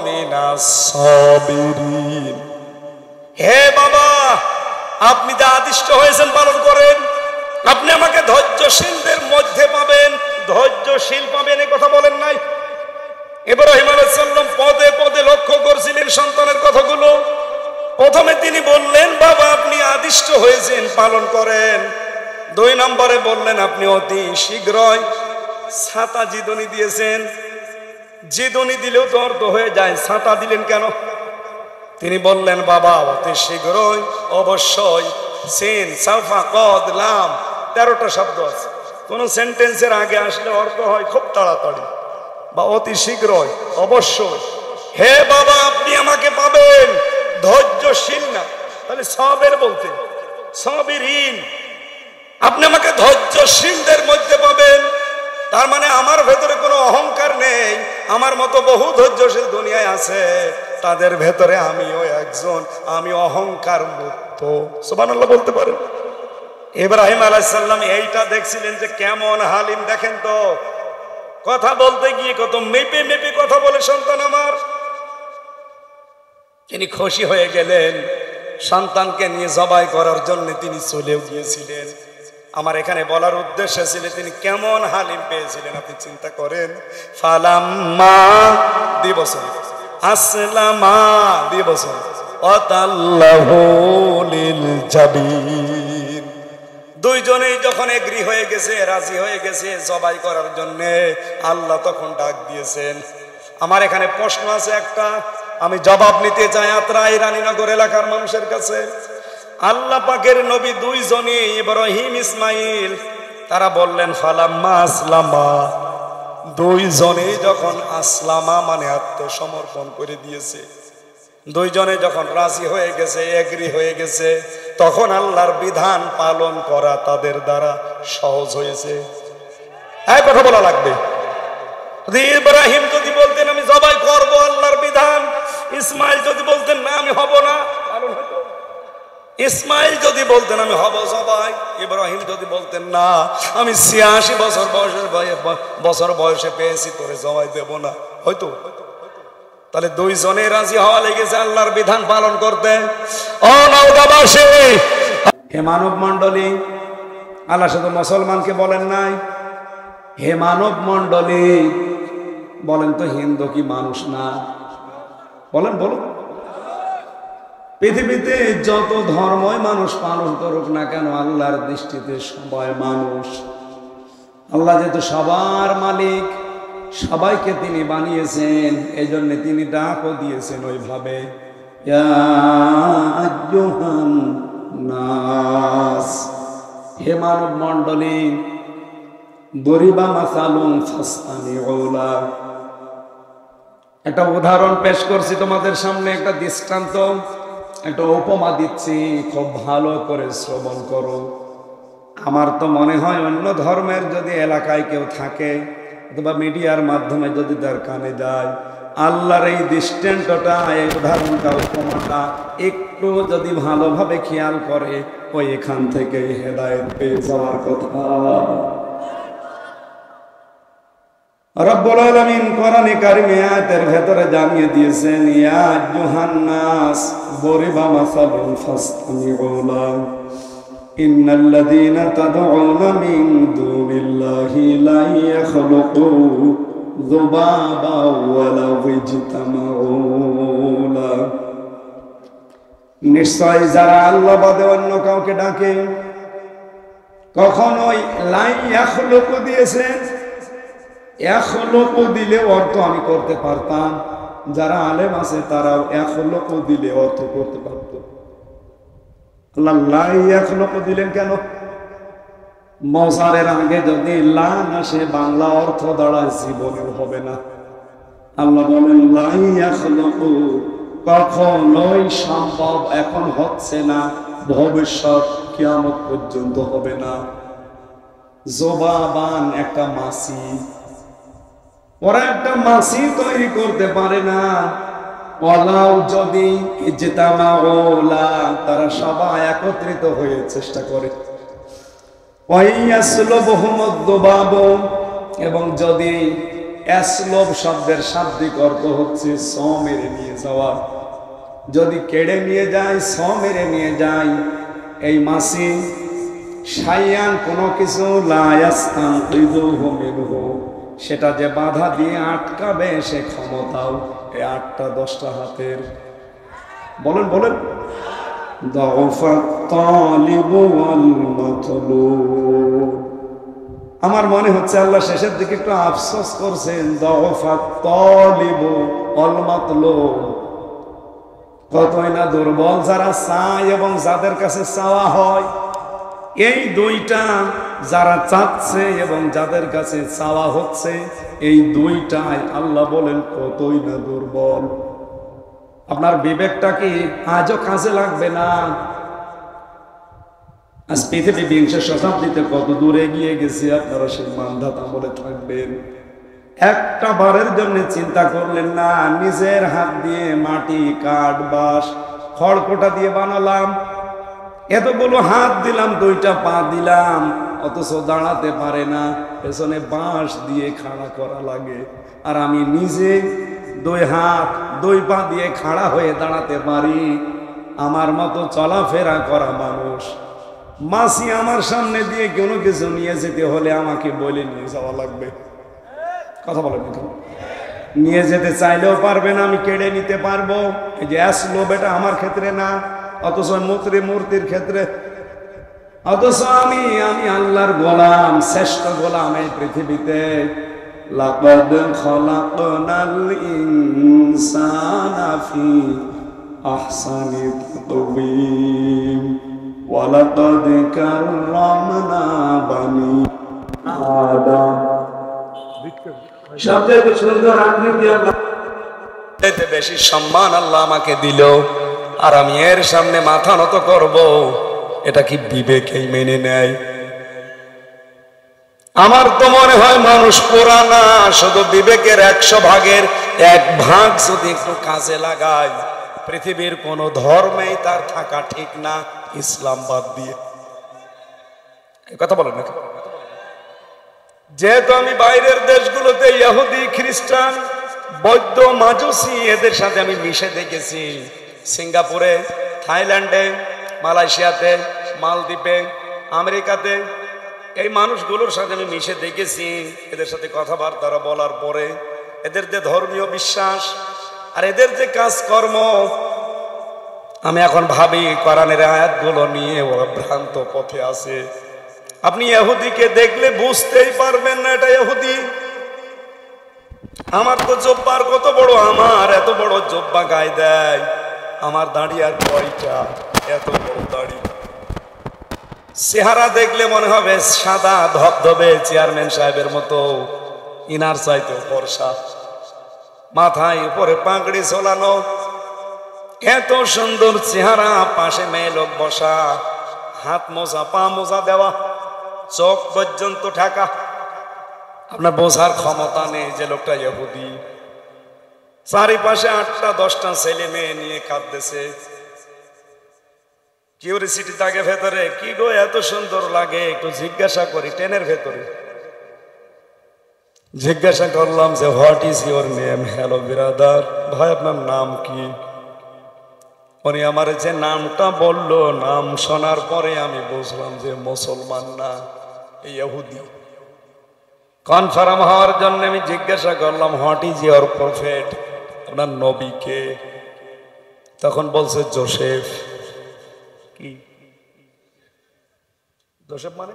মিনাস সাবিরিন। হে বাবা, আপনি যা আদিষ্ট হয়েছেন পালন করেন। আপনি আমাকে ধৈর্যশীলদের মধ্যে পাবেন, ধৈর্যশীল পাবেন, এ কথা বলেন নাই? ইব্রাহিম আলাইহিস সালাম পদে পদে লক্ষ্য করছিলেন সন্তানের কথাগুলো। প্রথমে তিনি বললেন, বাবা আপনি আদিষ্ট হয়েছেন পালন করেন। 2 নম্বরে বললেন আপনি অতি শীঘ্রই ছাতা জিদনি দিয়েছেন। জিদনি দিলেও তো অর্থ হয়ে যায়, ছাতা দিলেন কেন? তিনি বললেন, বাবা অতি শীঘ্রই, অবশ্যই, সিন সাফা কদ লাম 13টা শব্দ আছে। কোন সেন্টেন্সের আগে আসলে অর্থ হয় খুব তাড়াতাড়ি বা অতি শীঘ্রই, অবশ্যই। হে বাবা আপনি আমাকে পাবেন, ধৈর্যশীল না, তাহলে সবের বলতে সবিরহীন, আপনি আমাকে ধৈর্যশীলদের মধ্যে পাবেন। তার মানে আমার ভেতরে কোনো অহংকার নেই, আমার মতো বহু ধৈর্যশীল দুনিয়ায় আছে, তাদের ভেতরে আমিও একজন, আমি অহংকার মুক্ত। সুবহানাল্লাহ বলতে পারেন? ইব্রাহিম আলাইহিস সালাম এইটা দেখছিলেন যে কেমন হালিম, দেখেন তো, কথা বলতে গিয়ে কত মেপে মেপে কথা বলে সন্তান আমার। তিনি খুশি হয়ে গেলেন, সন্তানকে নিয়ে জবাই করার জন্য তিনি চলেও গিয়েছিলেন। আমার এখানে বলার উদ্দেশ্য ছিল তিনি কেমন হালিম পেয়েছিলেন আপনি চিন্তা করেন। ফালাম্মা দিবসন আসলামা দিবসন ওয়াতাল্লাহু লিল জাবিন, দুইজনেই যখন এগ্রি হয়ে গেছে, রাজি হয়ে গেছে জবাই করার জন্য, আল্লাহ তখন ডাক দিয়েছেন। আমার এখানে প্রশ্ন আছে একটা, আমি জবাব নিতে চাই আত্রাই রানীনগর এলাকার মানুষের কাছে। আল্লাহ পাকের নবী দুইজনই, ইব্রাহিম ইসমাইল, তারা বললেন ফালাম্মা আসলামা, দুইজনেই যখন আসলামা মানে আত্মসমর্পণ করে দিয়েছে, দুইজনে যখন রাজি হয়ে গেছে, এগ্রি হয়ে গেছে, তখন আল্লাহর বিধান পালন করা তাদের দ্বারা সহজ হয়েছে। এই কথা বলা লাগবে। ইব্রাহিম যদি বলতেন আমি জবাই করব আল্লাহর বিধান, ইসমাইল যদি বলতেন না আমি হব না, পালন হতো। ইসমাইল যদি বলতেন আমি হব জবাই, ইব্রাহিম যদি বলতেন না আমি 86 বছর বয়সে পেয়েছি তোরে জবাই দেব না, হয়তো। তাহলে দুইজনে রাজি হওয়া লেগেছে আল্লাহর বিধান পালন করতে। ও নওগাঁবাসী, হে মানব মণ্ডলী, আল্লাহ শুধু মুসলমানকে বলেন নাই, হে মানব মণ্ডলী, বলেন তো হিন্দু কি মানুষ না? বলেন, বলুন। পৃথিবীতে যত ধর্মই মানুষ পালন করুক না কেন, আল্লাহর দৃষ্টিতে সবাই মানুষ। আল্লাহ যেহেতু সবার মালিক, সবাইকে তিনি বানিয়েছেন, এই জন্য তিনি ডাকও দিয়েছেন ওইভাবে, ইয়া আইয়ুহান নাস, হে মানব মণ্ডলী, দরিবা মাসালুন ফাসতামিউ লাহ। একটা উদাহরণ পেশ করছি তোমাদের সামনে, একটা দৃষ্টান্ত, একটা উপমা দিচ্ছি, খুব ভালো করে শ্রবণ করো। আমার তো মনে হয় অন্য ধর্মের যদি এলাকায় কেউ থাকে অথবা মিডিয়ার মাধ্যমে যদি তার কানে যায়, আল্লাহর এই দৃষ্টান্তটা, এই উদাহরণটা, উপমাটা একটু যদি ভালোভাবে খেয়াল করে, ওই এখান থেকে হেদায়েত পেয়ে যাওয়ার কথা। রব্বুল আলামিন কোরআনে কারিমে আয়াতের ভেতরে জানিয়ে দিয়েছেন, ইয়া আইয়ুহান নাস দরিবা মাসালুন ফাসতামিউ লাহ ইন্নাল্লাযীনা তাদউনা মিন দুনিল্লাহি লা ইয়াখলুকু যুবাবা ওয়ালাউ ইজতামাউ লাহ। নিশ্চয় যারা আল্লাহ বাদে অন্য কাউকে ডাকে, কখনোই লা ইয়াখলুকু দিয়েছেন, এক লক্ষ দিলে অর্থ আমি করতে পারতাম, যারা আলেম আছে তারাও এক লক্ষ দিলে অর্থ করতে পারত। আল্লাহ এক লক্ষ দিলেন কেন? মজারের আগে যদি লা আসে বাংলা অর্থ দাঁড়ায় জীবনেও হবে না। আল্লাহ বলেন লাই এক লক্ষ, কখনোই সম্ভব, এখন হচ্ছে না, ভবিষ্যৎ কিয়ামত পর্যন্ত হবে না। জবাবান একটা মাসি, ওরা একটা মাসি তৈরি করতে পারে না। ওলাও যদি ইজতামাউলা, তারা সবাই একত্রিত হয়ে চেষ্টা করে। ওয়াইয়াসলুবহুমুদ-দুবাব, এবং যদি আসলব শব্দের শাব্দিক অর্থ হচ্ছে ছ মেরে নিয়ে যাওয়া, যদি কেড়ে নিয়ে যায়, ছ মেরে নিয়ে যায়, এই মাসি শাইয়ান কোনো কিছু লা ইয়াস্তানকিযুহু মিনহু, সেটা যে বাধা দিয়ে আটকাবে সে ক্ষমতাও এই 8টা 10টা হাতের। বলেন বলেন, দাউফাত তালিবু ওয়াল মাতলুব। আমার মনে হচ্ছে আল্লাহ শেষের দিকে একটু আফসোস করছেন, দাউফাত তালিবু ওয়াল মাতলুব। কতই না দুর্বল যারা চায় এবং যাদের কাছে চাওয়া হয়। এই দুইটা, যারা চাচ্ছে এবং যাদের কাছে চাওয়া হচ্ছে, এই দুইটাই আল্লাহ বলেন কতই না দুর্বল। আপনার বিবেকটা কি আজও কাজে লাগবে না? আজ পৃথিবী 20 শতাব্দীতে কত দূরে এগিয়ে গেছে, আপনারা সেই মানধাত আমলে থাকবেন। একটা বারের জন্য চিন্তা করলেন না, নিজের হাত দিয়ে মাটি, কাঠ, বাঁশ, খড়কোটা দিয়ে বানালাম, এতগুলো হাত দিলাম, 2টা পা দিলাম, অথচ দাঁড়াতে পারে না, পেছনে বাঁশ দিয়ে খাড়া করা লাগে। আর আমি নিজে 2 হাত 2 পা দিয়ে খাড়া হয়ে দাঁড়াতে পারি। আমার মতো চলাফেরা করা মানুষ, মাসি আমার সামনে দিয়ে কোনো কিছু নিয়ে যেতে হলে আমাকে বলে নিয়ে যাওয়া লাগবে। কথা বলেন, নিয়ে যেতে চাইলেও পারবে না, আমি কেড়ে নিতে পারবো। এই যে আসলোভ, এটা আমার ক্ষেত্রে না, অথচ মূর্তির ক্ষেত্রে। অথচ আমি আল্লাহর গোলাম, শ্রেষ্ঠ গোলাম এই পৃথিবীতে। লাকাদ খালাকনাল ইনসানা ফি আহসানি তাকওয়িম ওয়া লাকাদ কাররামনা বানি আদম। সবচেয়ে সুন্দর আকৃতি আল্লাহ, এতে বেশি সম্মান আল্লাহ আমাকে দিল, আর আমি এর সামনে মাথা নত করব, এটা কি বিবেকেই মেনে নেয়? আমার তো মনে হয় মানুষ পুরানা, শুধু বিবেকের 100 ভাগের 1 ভাগ যদি একটু কাজে লাগায়, পৃথিবীর কোন ধর্মেই তার থাকা ঠিক না, ইসলাম বাদ দিয়ে। কথা বলেন না? যেহেতু আমি বাইরের দেশগুলোতে ইহুদি, খ্রিস্টান, বৌদ্ধ, মাজুসি, এদের সাথে আমি মিশে দেখেছি। সিঙ্গাপুরে, থাইল্যান্ডে, মালয়েশিয়াতে, মালদ্বীপে, আমেরিকাতে, এই মানুষগুলোর সাথে আমি মিশে দেখেছি। এদের সাথে কথাবার্তা বলার পরে এদের যে ধর্মীয় বিশ্বাস আর এদের যে কাজকর্ম, আমি এখন ভাবি কোরআনের আয়াতগুলো নিয়ে ওরা ভ্রান্ত পথে আছে। আপনি ইহুদিকে দেখলে বুঝতেই পারবেন না এটা ইহুদি। আমার তো জব্বার কত বড়, আমার এত বড় জব্বা গায়ে দেয়, আমার দাড়ি আর কয়টা, এত বড় দাড়ি। চেহারা দেখলে মনে হবে সাদা ধবধবে চেয়ারম্যান সাহেবের মতো, ইনার চাইতে ফর্সা, মাথায় উপরে পাগড়ি ঝোলানো, এত সুন্দর চেহারা, পাশে মেয়ে লোক বসা, হাত মোজা, পা মোজা দেওয়া, চোখ পর্যন্ত ঢাকা। আপনার বোঝার ক্ষমতা নেই যে লোকটা ইহুদি। চারিপাশে 8টা 10টা ছেলে মেয়ে নিয়ে কাঁদতেছে। কিউরিসিটি থাকে ভেতরে, কি গো এত সুন্দর লাগে, একটু জিজ্ঞাসা করি। ট্রেনের ভেতরে জিজ্ঞাসা করলাম যে what is your name? Hello brother, ভাই আপনার নাম কি? উনি আমার যে নামটা বললো, নাম শোনার পরে আমি বুঝলাম যে মুসলমান না, ইহুদি। কনফার্ম হওয়ার জন্য আমি জিজ্ঞাসা করলাম হোয়াট ইজ ইউর প্রফেট, আপনার নবী কে? তখন বলছে জোসেফ। কি জোসেফ মানে?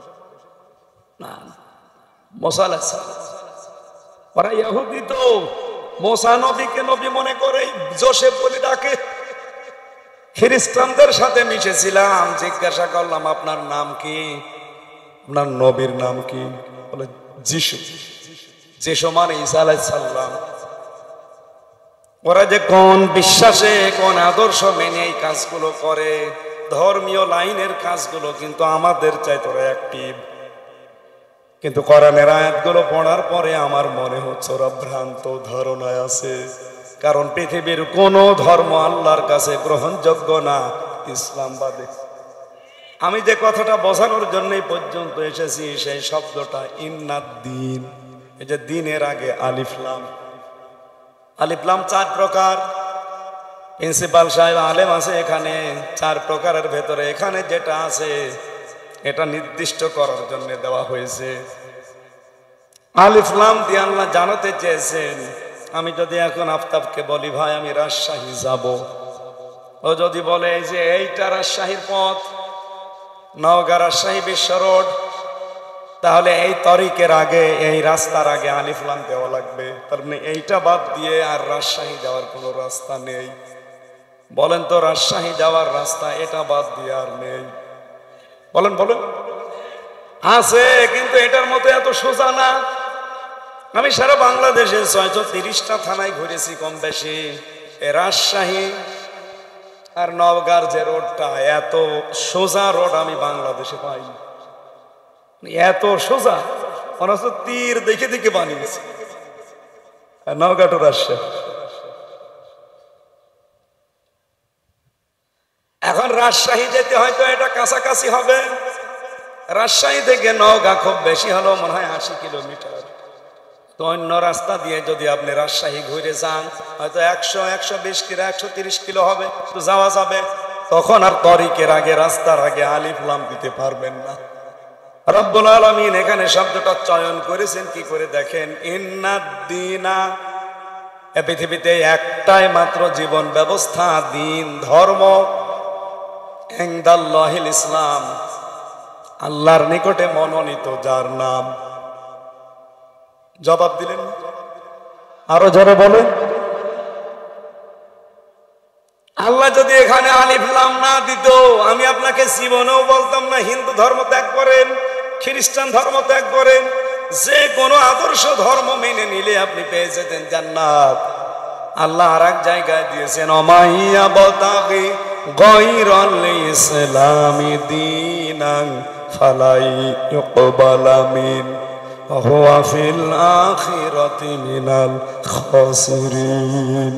না, মুসা আলাইহিস সালাম। ওরা ইহুদি তো মুসা নবীকে নবী মনে করে যোসেফ বলে ডাকে। খ্রিস্টানদের সাথে মিশেছিলাম, জিজ্ঞাসা করলাম আপনার নাম কি, আপনার নবীর নাম কি? বলে যিশু। যিশু মানে ঈসা আলাইহিস সালাম। ওরা যে কোন বিশ্বাসে কোন আদর্শ মেনে এই কাজগুলো করে, ধর্মীয় লাইনের কাজগুলো, কিন্তু আমাদের চাইতে ওরা অ্যাক্টিভ। কিন্তু কোরআনের আয়াতগুলো পড়ার পরে আমার মনে হচ্ছে ওরা ভ্রান্ত ধারণায় আছে। কারণ পৃথিবীর কোন ধর্ম আল্লাহর কাছে গ্রহণযোগ্য না, ইসলাম বাদে। আমি যে কথাটা বোঝানোর জন্যই পর্যন্ত এসেছি, সেই শব্দটা ইন্নাদ্দিন, এই যে দিনের আগে আলিফ লাম। আলিফ লাম 4 প্রকার। প্রিন্সিপাল সাহেব আলেম আছে এখানে, 4 প্রকারের ভেতরে এখানে যেটা আছে এটা নির্দিষ্ট করার জন্য দেওয়া হয়েছে। আলিফ লাম দিয়ে আল্লাহ জানাতে চেয়েছেন, আমি যদি এখন আফতাবকে বলি ভাই আমি রাজশাহী যাব, ও যদি বলে এই যে এইটা রাজশাহীর পথ, নওগাঁ রাজশাহী বিশ্ব রোড, তাহলে এই তরিকের আগে, এই রাস্তার আগে আলিফ লাম দেওয়া লাগবে। তার মানে এইটা বাদ দিয়ে আর রাজশাহী যাওয়ার কোনো রাস্তা নেই। বলেন তো রাজশাহী যাওয়ার রাস্তা এটা বাদ দিয়ে আর নেই? বলেন বলেন। আছে, কিন্তু এটার মতো এত সোজা না। আমি সারা বাংলাদেশে 630টা থানায় ঘুরেছি কম বেশি। রাজশাহী আর নওগাঁর যে রোডটা, এত সোজা রোড আমি বাংলাদেশে পাইনি। এত সোজা, অথচ তীর দেখে দেখে বানিয়েছে নওগাঁ টু রাজশাহী। এখন রাজশাহী যেতে হয়তো এটা কাছাকাছি হবে। রাজশাহী থেকে নওগাঁ খুব বেশি হলো মনে হয় 80 কিলোমিটার। তো অন্য রাস্তা দিয়ে যদি আপনি রাজশাহী ঘুরে যান, হয়তো 100, 120 কিলো, 130 কিলো হবে, তো যাওয়া যাবে। তখন আর তরিকের আগে, রাস্তার আগে আলিফ লাম দিতে পারবেন না। রব্বুল আলামিন এখানে শব্দটা চয়ন করেছেন কি করে দেখেন, ইন্নাদ্দিনা, এ পৃথিবীতে একটাই মাত্র জীবন ব্যবস্থা, দিন, ধর্ম, ইনদাল্লাহিল ইসলাম, আল্লাহর নিকটে মনোনীত যার নাম। জবাব দিলেন? আরো জোরে বলেন। আল্লাহ যদি এখানে আলিফ লাম না দিত, আমি আপনাকে জীবনেও বলতাম না হিন্দু ধর্ম ত্যাগ করেন, খ্রিস্টান ধর্ম ত্যাগ করেন। যে কোনো আদর্শ ধর্ম মেনে নিলে আপনি পেয়ে যেতেন জান্নাত। আল্লাহ আর এক জায়গায় দিয়েছেন, অমাইয়া বতাগি গায়রাল ইসলামি দীনান ফালাই ইউকবালা মিন ওয়া হুয়া ফিল আখিরাতি মিনাল খাসিরিন।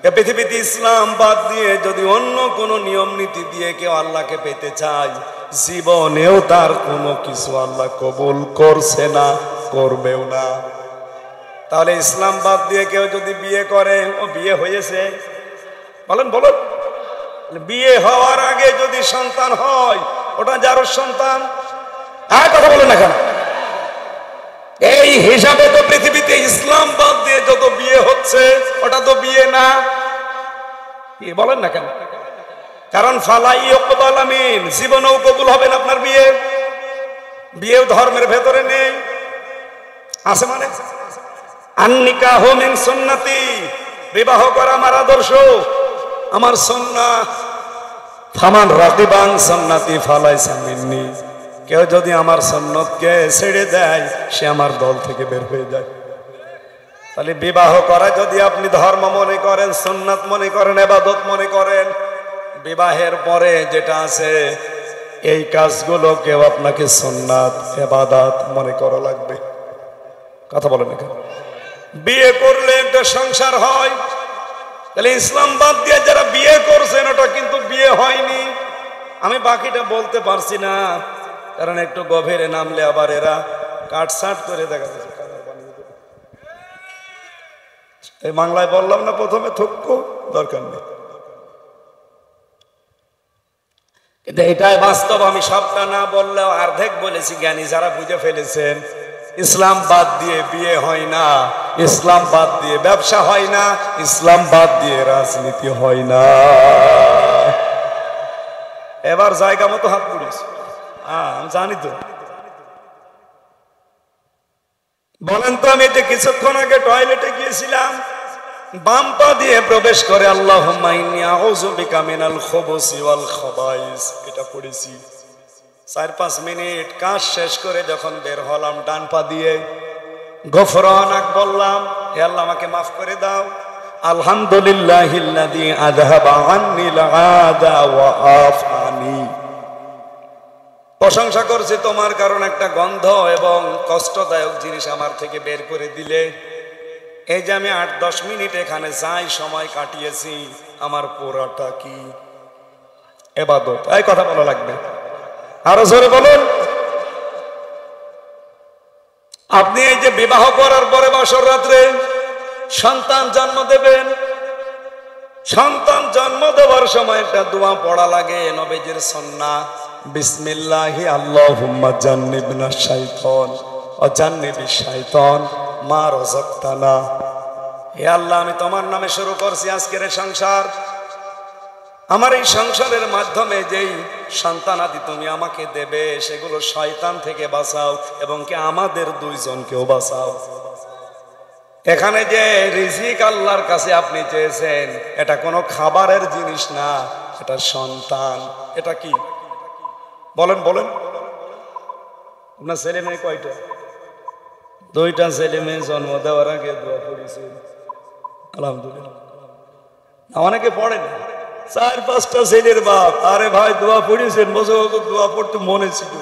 এ পৃথিবীতে ইসলাম বাদ দিয়ে যদি অন্য কোন নিয়ম নীতি দিয়ে কেউ আল্লাহকে পেতে চায়, জীবনেও তার কোনো কিছু আল্লাহ কবুল করছে না, করবেও না। তাহলে ইসলাম বাদ দিয়ে কেউ যদি বিয়ে করে, ও বিয়ে হয়েছে? বলেন বলেন। বিয়ে হওয়ার আগে যদি সন্তান হয়, ওটা যার সন্তান। আর কথা বলেন না কেন? এই হিসাবে তো পৃথিবীতে ইসলাম বাদ দিয়ে যত বিয়ে হচ্ছে, ওটা তো বিয়ে না। কি বলেন না কেন? কারণ ফালাই ইউকবালা মিন, জীবনেও কবুল হবে না আপনার বিয়ে। বিয়েও ধর্মের ভেতরে নেই, আছে মানে আন্নিকাহু মিন সুন্নতি, বিবাহ করা আমার আদর্শ, আমার সুন্নাহ। ফামান রাগিবান সুন্নতি ফালাইসা মিন্নি, কেউ যদি আমার সুন্নতকে ছেড়ে দেয়, সে আমার দল থেকে বের হয়ে যায়। তাহলে বিবাহ করা যদি আপনি ধর্ম মনে করেন, সুন্নাত মনে করেন, ইবাদত মনে করেন, বিবাহের পরে যেটা আছে এই কাজগুলো কেউ আপনাকে সুন্নাত ইবাদত মনে করা লাগবে। কথা বলেন না কেন? বিয়ে করলে একটা সংসার হয়, তাহলে ইসলাম বাদ দিয়ে যারা বিয়ে করছেন ওটা কিন্তু বিয়ে হয়নি। আমি বাকিটা বলতে পারছি না, কারণ একটু গভীরে নামলে আবার এরা কাটসাট করে দেখা যাচ্ছে। এই বাংলায় বললাম না প্রথমে, থক্কু দরকার নেই, কিন্তু এটাই বাস্তব। আমি সবটা না বললেও অর্ধেক বলেছি। জ্ঞানী যারা বুঝে ফেলেছেন, ইসলাম বাদ দিয়ে বিয়ে হয় না, ইসলাম বাদ দিয়ে ব্যবসা হয় না, ইসলাম বাদ দিয়ে রাজনীতি হয় না। এবার জায়গা মতো হাত পুড়িস, আমি জানি তো। বলেন তো, আমি যে কিছুক্ষণ আগে টয়লেটে গিয়েছিলাম, বাম পা দিয়ে প্রবেশ করে আল্লাহুম্মা ইন্নী আউযু বিকা মিনাল খুবুসি ওয়াল খাবাইস এটা পড়েছি। 4-5 মিনিট কাজ শেষ করে যখন বের হলাম ডান পা দিয়ে গফরানাক বললাম, হে আল্লাহ আমাকে মাফ করে দাও। আলহামদুলিল্লাহিল্লাযী আযহাবা আন্নিল আযা ওয়া আফানি, প্রশংসা করছি তোমার, কারণ একটা গন্ধ এবং কষ্টদায়ক জিনিস আমার থেকে বের করে দিলে। এই যে আমি 8-10 মিনিট এখানে যাই সময় কাটিয়েছি, আমার পুরাটা কি ইবাদত। এই কথা বলা লাগবে, আরো জোরে বলুন। আপনি এই যে বিবাহ করার পরে বাসর রাত্রে সন্তান জন্ম দেবেন, সন্তান জন্ম দেওয়ার সময় একটা দোয়া পড়া লাগে, নবীজির সুন্নাহ, বিসমিল্লাহি আল্লাহুম্মা জান্নিবনা শাইতান ওয়া জান্নিবিশ শাইতান মা রাযাকতানা। হে আল্লাহ, আমি তোমার নামে শুরু করছি আজকের এই সংসার। আমার এই সংসারের মাধ্যমে যেই সন্তানাদি তুমি আমাকে দেবে, সেগুলো শয়তান থেকে বাঁচাও এবং কি আমাদের দুইজনকেও বাঁচাও। এখানে যে রিজিক আল্লাহর কাছে আপনি চেয়েছেন, এটা কোনো খাবারের জিনিস না, এটা সন্তান। এটা কি বলেন বলেন। আপনার ছেলে মেয়ে কয়টা? 2টা ছেলে মেয়ে জন্ম দেওয়ার আগে দোয়া পড়েছেন আলহামদুলিল্লাহ। অনেকে পড়ে না, 4-5টা ছেলের বাপ। আরে ভাই দোয়া পড়েছেন, বছর বছর দোয়া পড়তে মনে ছিল,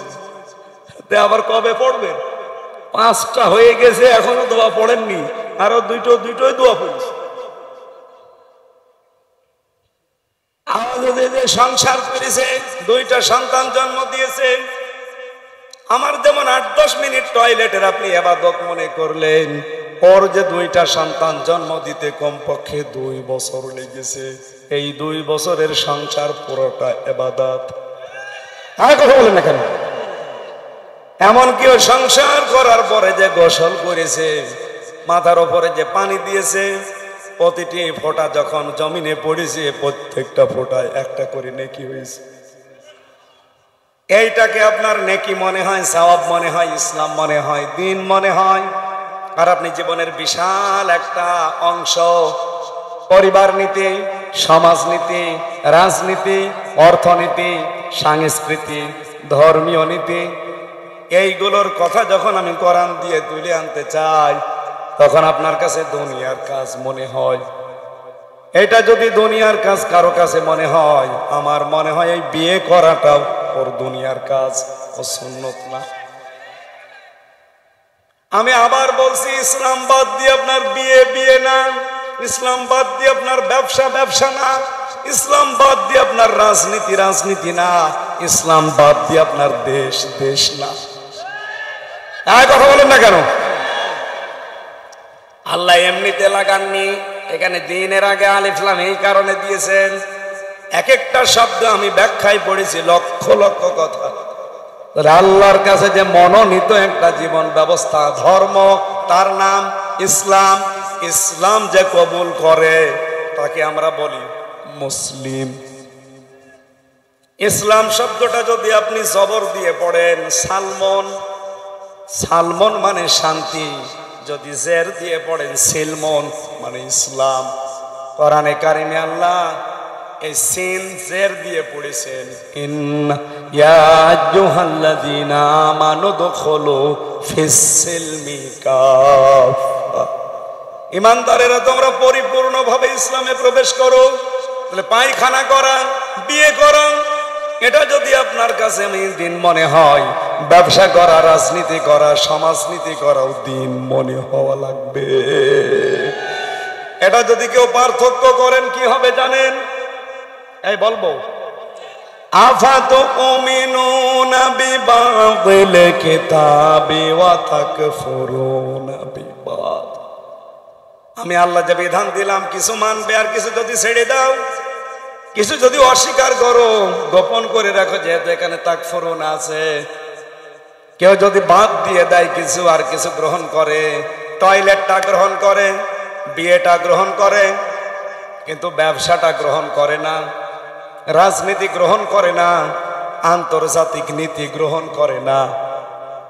আবার কবে পড়বেন? 5টা হয়ে গেছে এখনো দোয়া পড়েননি, আরো দুটোই দোয়া পড়েছে। আমাদের যে সংসার করেছে, 2টা সন্তান জন্ম দিয়েছে, আমার যেমন 8-10 মিনিট টয়লেটের আপনি ইবাদত মনে করলেন, ওর যে 2টা সন্তান জন্ম দিতে কমপক্ষে 2 বছর লেগেছে, এই 2 বছরের সংসার পুরোটা ইবাদত। আর কথা বলেন না কেন? এমনকি ওই সংসার করার পরে যে গোসল করেছে, মাথার উপরে যে পানি দিয়েছে, প্রতিটি ফোঁটা যখন জমিনে পড়েছে, প্রত্যেকটা ফোঁটায় একটা করে নেকি হয়েছে। এইটাকে আপনার নেকি মনে হয়, সওয়াব মনে হয়, ইসলাম মনে হয়, দিন মনে হয়। আর আপনি জীবনের বিশাল একটা অংশ পরিবার নীতি, সমাজনীতি, রাজনীতি, অর্থনীতি, সংস্কৃতি, ধর্মীয় নীতি, এইগুলোর কথা যখন আমি কোরআন দিয়ে তুলে আনতে চাই, তখন আপনার কাছে দুনিয়ার কাজ মনে হয়। এটা যদি দুনিয়ার কাজ কারো কাছে মনে হয়, আমার মনে হয় এই বিয়ে করাটাও ওর দুনিয়ার কাজ, ও সুন্নত না। আমি আবার বলছি, ইসলাম বাদ দিয়ে আপনার বিয়ে না, ইসলাম বাদ দিয়ে আপনার ব্যবসা না, ইসলাম বাদ দিয়ে আপনার রাজনীতি না, ইসলাম বাদ দিয়ে আপনার দেশ না। কথা বলেন না কেন? আল্লাহ এমনিতে লাগাননি, এখানে দিনের আগে আলিফ লাম এই কারণে দিয়েছেন। এক একটা শব্দ আমি ব্যাখ্যায় পড়েছি, লক্ষ লক্ষ কথা। আল্লাহর কাছে যে মনোনীত একটা জীবন ব্যবস্থা, ধর্ম, তার নাম ইসলাম। ইসলাম যে কবুল করে তাকে আমরা বলি মুসলিম। ইসলাম শব্দটা যদি আপনি জবর দিয়ে পড়েন সালমন, সালমন মানে শান্তি, যদি জের দিয়ে পড়েন সিলমন মানে ইসলাম। কোরআনে কারিমে আল্লাহ এই সিন জের দিয়ে পড়েছেন, ইন্না ইয়া আইয়ুহাল্লাযীনা আমানু দুখুলু ফিস-সিলমি কাফা। ঈমানদারেরা তোমরা পরিপূর্ণভাবে ইসলামে প্রবেশ করো। তাহলে পায়খানা করা, বিয়ে করা, এটা যদি আপনার কাছে দিন মনে হয়, ব্যবসা করা, রাজনীতি করা, সমাজনীতি করাও দিন মনে হওয়া লাগবে। এটা যদি কেউ পার্থক্য করেন কি হবে জানেন? এই বলবো, আফাতুমিনুনা বিবাদিল কিতাবি ওয়া তাকফুরুনা বিবাদ। আমি আল্লাহ যে বিধান দিলাম, কিছু মানবে আর কিছু যদি ছেড়ে দাও, কিছু যদি অস্বীকার করো, গোপন করে রাখো, যেহেতু এখানে তাকফুরুন আছে। কেউ যদি বাদ দিয়ে দেয় কিছু আর কিছু গ্রহণ করে, টয়লেটটা গ্রহণ করে, বিয়েটা গ্রহণ করে, কিন্তু ব্যবসাটা গ্রহণ করে না, রাজনীতি গ্রহণ করে না, আন্তর্জাতিক নীতি গ্রহণ করে না,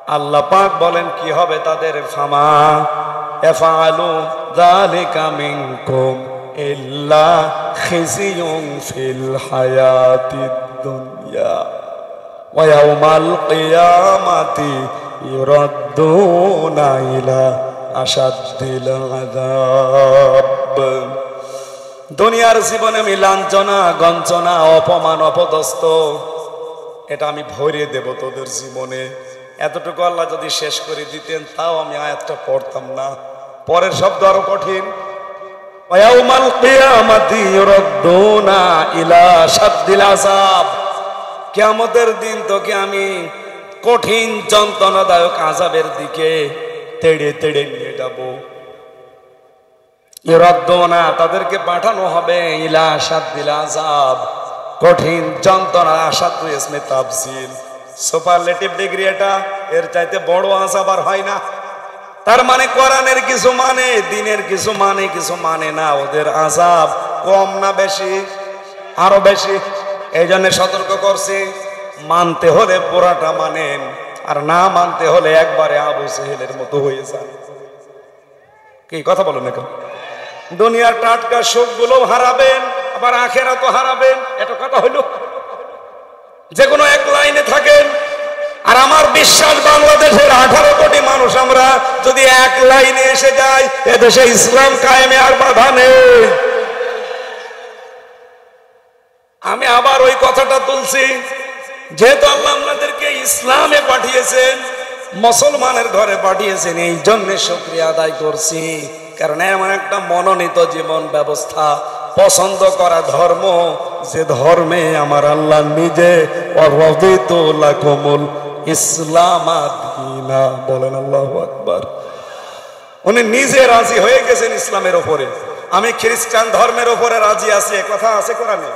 আল্লাহ পাক বলেন কি হবে তাদের, ফামা ইয়াফআলু যালিকা মিনকুম ইল্লা খিজিয়ুন ফিল হায়াতিদ দুনিয়া ওয়া ইয়াউমাল কিয়ামাতি ইউরাদ্দুনা ইলা আশাদ্দিল আযাব। দুনিয়ার জীবনে আমি লাঞ্ছনা, গঞ্জনা, অপমান, অপদস্থ এটা আমি ভরিয়ে দেব তোদের জীবনে। এতটুকু আল্লাহ যদি শেষ করে দিতেন তাও আমি আয়াতটা পড়তাম না। পরের শব্দ আরো কঠিন, ওয়ায়াউমাল কিয়ামাতি ইউরাদ্দুনা ইলা শাদ্দিল আযাব। কিয়ামতের দিন তোকে আমি কঠিন যন্ত্রণাদায়ক আযাবের দিকে তেড়ে তেড়ে নিয়ে যাব। ইউরাদ্দুনা তাদেরকে পাঠানো হবে ইলা শাদ্দিল আযাব, কঠিন যন্ত্রণা। আসাদু ইসমে তাফসীল, সুপারলেটিভ ডিগ্রি এটা, এর চাইতে বড় আযাব আর হয় না। তার মানে কোরআনের কিছু মানে, দিনের কিছু মানে, কিছু মানে না। ওদের আযাব কম না বেশি? আরো বেশি। এই জন্য সতর্ক করছি, মানতে হলে পুরাটা মানেন, আর না মানতে হলে একবারে আবু সেহেলের মতো হয়ে যান। কি কথা বলেন এখন? দুনিয়ার টাটকা সুখগুলো হারাবেন, আবার আখেরাতও হারাবেন, এটা কথা হইল? যে কোনো এক লাইনে থাকেন। আর আমার বিশ্বাস বাংলাদেশের 18 কোটি মানুষ আমরা যদি এক লাইনে এসে যাই, এদেশে ইসলাম কায়েমে আর বাধা নেই। আমি আবার ওই কথাটা তুলছি, যেহেতু আল্লাহ আপনাদেরকে ইসলামে পাঠিয়েছেন, মুসলমানের ঘরে পাঠিয়েছেন, এই জন্য শুকরিয়া আদায় করছি। কারণ এমন একটা মনোনীত জীবন ব্যবস্থা, পছন্দ করা ধর্ম, যে ধর্মে আমার আল্লাহ নিজে ওয়ারাদিতু লাকুমুল ইসলাম দীনা, বলেন আল্লাহু আকবার। উনি নিজে রাজি হয়ে গেছেন ইসলামের উপরে। আমি খ্রিস্টান ধর্মের উপরে রাজি আছি, এ কথা আছে কোরআনে।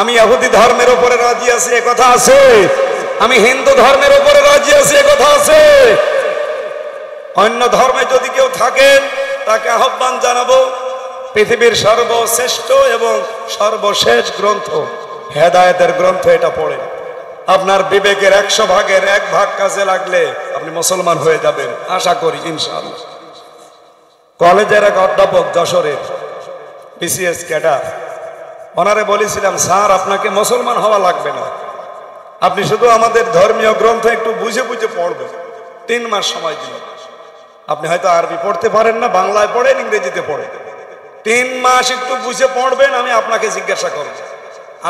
আমি ইহুদি ধর্মের উপরে রাজি আছি, এ কথা আছে। আমি হিন্দু ধর্মের উপরে রাজি আছি, এ কথা আছে। অন্য ধর্মে যদি কেউ থাকেন তাকে আহ্বান জানাবো, পৃথিবীর সর্বশ্রেষ্ঠ এবং সর্বশেষ গ্রন্থ হেদায়েতের গ্রন্থ, এটা পড়ে আপনার বিবেকের 100 ভাগের 1 ভাগ কাজে লাগলে আপনি মুসলমান হয়ে যাবেন, আশা করি ইনশাআল্লাহ। কলেজের এক অধ্যাপক যশোরের বিসিএস ক্যাডার, ওনারে বলেছিলাম, স্যার আপনাকে মুসলমান হওয়া লাগবে না, আপনি শুধু আমাদের ধর্মীয় গ্রন্থ একটু বুঝে বুঝে পড়বেন। 3 মাস সময় দিল। আপনি হয়তো আরবি পড়তে পারেন না, বাংলায় পড়েন, ইংরেজিতে পড়েন, 3 মাস একটু বুঝে পড়বেন, আমি আপনাকে জিজ্ঞাসা করব।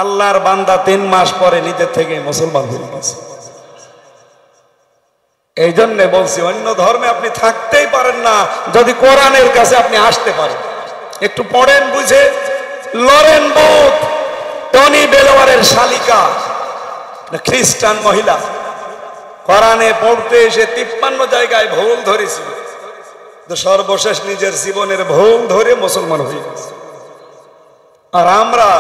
আল্লাহর বান্দা 3 মাস পরে নিজের থেকে মুসলমান হয়ে গেছে। এই জন্য বলছি, অন্য ধর্মে আপনি থাকতেই পারেন না যদি কোরআনের কাছে আপনি আসতে পারেন। একটু পড়েন বুঝে। লরেন বুথ, টনি বেলোয়ারের শালিকা, খ্রিস্টান মহিলা, কোরআনে পড়তে এসে 53 জায়গায় ভুল ধরেছিল, তো সর্বশেষ নিজের জীবনের ভুল ধরে মুসলমান হয়ে গেছে। আর আমরা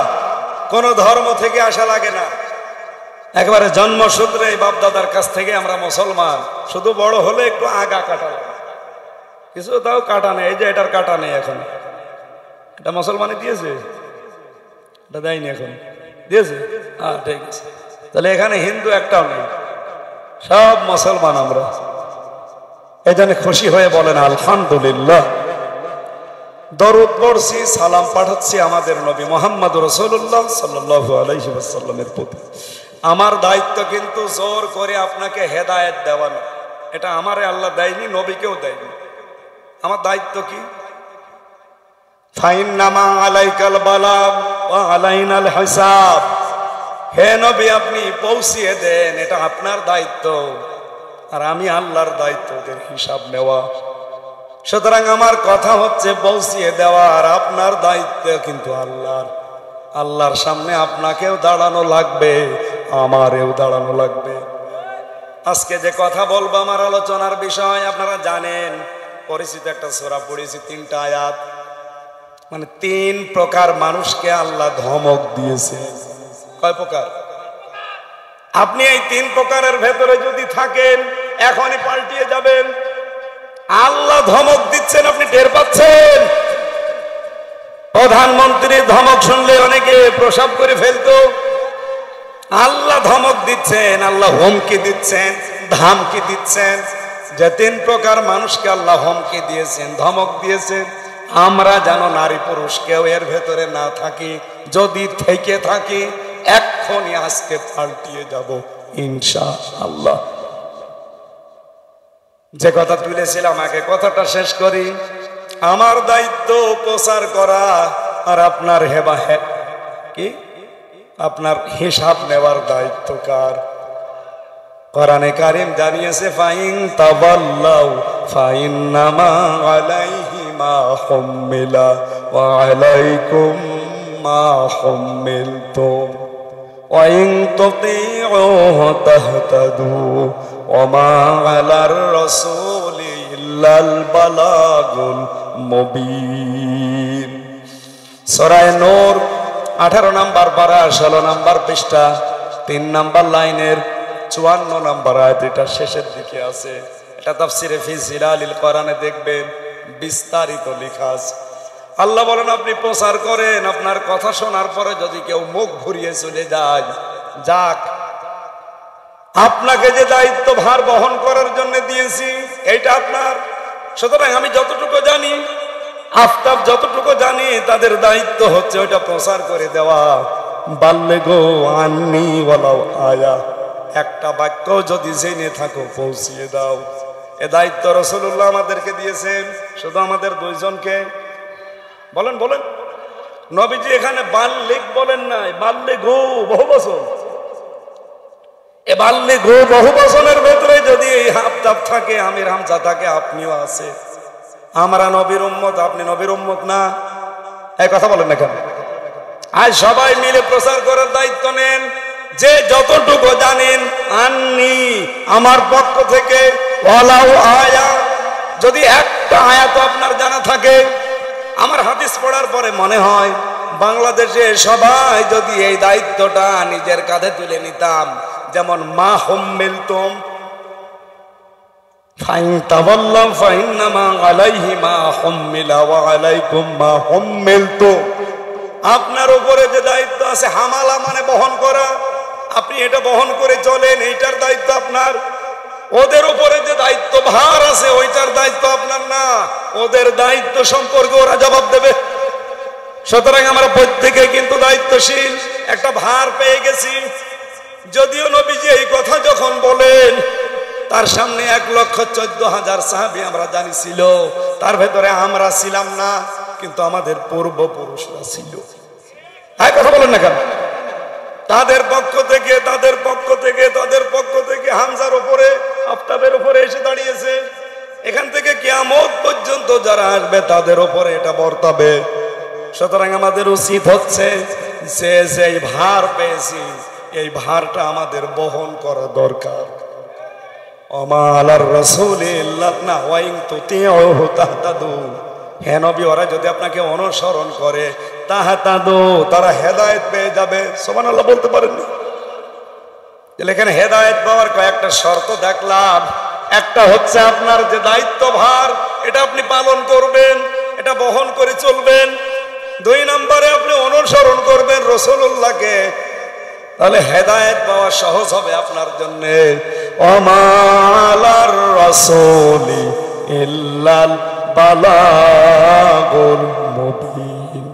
কোন ধর্ম থেকে আসা লাগে না, একেবারে জন্মসূত্রে বাপদাদার কাছ থেকে আমরা মুসলমান। শুধু বড় হলে একটু আগা কাটা লাগে, কিছু তাও কাটা নেই। এই যে এটার কাটা নেই এখন, এটা মুসলমানে দিয়েছে, এটা দেয়নি, এখন দিয়েছে। হ্যাঁ ঠিক আছে, তাহলে এখানে হিন্দু একটাও নেই, সব মুসলমান আমরা। এই জন্য খুশি হয়ে বলেন আলহামদুলিল্লাহ। দরুদ পড়ছি, সালাম পাঠাচ্ছি আমাদের নবী মুহাম্মদ রাসূলুল্লাহ সাল্লাল্লাহু আলাইহি ওয়াসাল্লামের প্রতি। আমার দায়িত্ব কিন্তু জোর করে আপনাকে হেদায়েত দেওয়া না, এটা আমারে আল্লাহ দেয়নি, নবীকেও দেয়নি। আমার দায়িত্ব কি? ফাইন্নামা আলাইকাল বালাগ ওয়া আলাইনাল হিসাব। হে নবী আপনি পৌঁছিয়ে দেন, এটা আপনার দায়িত্ব, আর আমি আল্লাহর দায়িত্ব ওদের হিসাব নেওয়া। সুতরাং আমার কথা হচ্ছে পৌঁছিয়ে দেওয়া, আর আপনার দায়িত্ব কিন্তু আল্লাহর। আল্লাহর সামনে আপনাকেও দাঁড়ানো লাগবে, আমারেও দাঁড়ানো লাগবে। আজকে যে কথা বলবো আমার আলোচনার বিষয় আপনারা জানেন, পরিচিত একটা সূরা পড়েছি, 3টা আয়াত। মানে 3 প্রকার মানুষকে আল্লাহ ধমক দিয়েছে। কয় প্রকার? আপনি এই 3 প্রকারের ভেতরে যদি থাকেন এখনই পাল্টিয়ে যাবেন। আল্লাহ ধমক দিচ্ছেন, আপনি টের পাচ্ছেন? প্রধানমন্ত্রীর ধমক শুনলে অনেকে প্রসাব করে ফেলতো। আল্লাহ ধমক দিচ্ছেন, আল্লাহ হুমকি দিচ্ছেন, ধামকি দিচ্ছেন যে 3 প্রকার মানুষকে আল্লাহ হুমকি দিয়েছেন, ধমক দিয়েছেন, আমরা যেন নারী পুরুষ কেউ এর ভেতরে না থাকি। যদি থেকে থাকি এক্ষুনি আজকে পাল্টিয়ে যাব ইনশাআল্লাহ। যে কথা তুলেছিলাম আগে, কথাটা শেষ করি। আমার দায়িত্ব প্রচার করা, আর আপনার কি আপনার হিসাব নেওয়ার দায়িত্ব কার? কোরআনে কারীম জানিয়েছে, ফাইন তাওয়াল্লাউ ফাইন্নামা আলাইহি মা হুম্মিলা ওয়া আলাইকুম মা হুম্মিলতুম ওয়া ইন তুতিউহু তাহতাদু ওয়া মা আলার রাসূলি ইল্লাল বালাগুল মুবিন। সূরা নূর 18 নম্বর পারা 16 নম্বর পৃষ্ঠা 3 নম্বর লাইনের 54 নম্বর আয়াত, এটা শেষের দিকে আছে। এটা তাফসিরে ফি জিলালিল কোরআনে দেখবেন বিস্তারিত লেখা আছে। আল্লাহ বলেন, আপনি প্রচার করেন, আপনার কথা শোনার পরে যদি কেউ মুখ ঘুরিয়ে চলে যায়, যাক, আপনাকে যে দায়িত্ব ভার বহন করার জন্য দিয়েছি এটা আপনার। সুতরাং আমি যতটুকু জানি, আফতাব যতটুকু জানি, তাদের দায়িত্ব হচ্ছে ওটা প্রচার করে দেওয়া। বাল্লিগু আন্নি ওয়ালাউ আয়া, একটা বাক্য যদি জেনে থাকো পৌঁছিয়ে দাও। এ দায়িত্ব রাসূলুল্লাহ আমাদেরকে দিয়েছেন। শুধু আমাদের 2 জনকে বলেন বলেন, নবীজি এখানে বাল্লিগ বলেন নাই, বাল্লিগু বহু বচন। এ বাল্লিগু বহু বচনের ভেতরে যদি এই আফতাব থাকে, আমির হামজা থাকে, আপনিও আছে। আমরা নবীর উম্মত, আপনি নবীর উম্মত না? এই কথা বলেন না কেন? আজ সবাই মিলে প্রচার করার দায়িত্ব নেন। যে যতটুকু জানেন, আন্নি আমার পক্ষ থেকে, ওয়ালাউ আয়া, যদি একটা আয়াত আপনার জানা থাকে। আমার হাদিস পড়ার পরে মনে হয় বাংলাদেশে সবাই যদি এই দায়িত্বটা নিজের কাঁধে তুলে নিতাম, যেমন মা হুম্মিলতুম ফাইন তাওয়াল্লাউ ফাইন্নামা আলাইহি মা হুম্মিলা ওয়া আলাইকুম মা হুম্মিলতুম, আপনার উপরে যে দায়িত্ব আছে, হামালা মানে বহন করা, আপনি এটা বহন করে চলেন, এইটার দায়িত্ব আপনার। ওদের উপরে যে দায়িত্ব ভার আছে, ওইটার দায়িত্ব আপনার না, ওদের দায়িত্ব সম্পর্কে ওরা জবাব দেবে। সুতরাং আমরা প্রত্যেকে কিন্তু দায়িত্বশীল, একটা ভার পেয়ে গেছি। যদিও নবীজি এই কথা যখন বলেন, তার সামনে 1,14,000 সাহাবী আমরা জানি ছিল, তার ভেতরে আমরা ছিলাম না, কিন্তু আমাদের পূর্বপুরুষরা ছিল। হ্যাঁ, কথা বলেন না কেন? তাদের পক্ষ থেকে হামজার উপরে, আফতাবের উপরে এসে দাঁড়িয়েছে। এখান থেকে কিয়ামত পর্যন্ত যারা আসবে তাদের উপরে এটা বর্তাবে। সুতরাং আমাদের উচিত হচ্ছে যে যেই ভার পেয়েছি, এই ভারটা আমাদের বহন করা দরকার। ওমা আলার রাসূলি ইল্লা ওয়া ইন তুতিউহু তাহতাদু, হে নবী, ওরা যদি আপনাকে অনুসরণ করে, তাহতাদু, তারা হেদায়েত পেয়ে যাবে। সুবহানাল্লাহ বলতে পারেননি? এখানে হেদায়েত পাওয়ার কয়েকটা শর্ত দেখলাম। একটা হচ্ছে আপনার যে দায়িত্ব ভার, এটা আপনি পালন করবেন, এটা বহন করে চলবেন। 2 নম্বরে আপনি অনুসরণ করবেন রাসূলুল্লাহকে, তাহলে হেদায়েত পাওয়া সহজ হবে আপনার জন্য। ওমা আলার রাসূলি ইল্লাল বালাগুল মুবিন,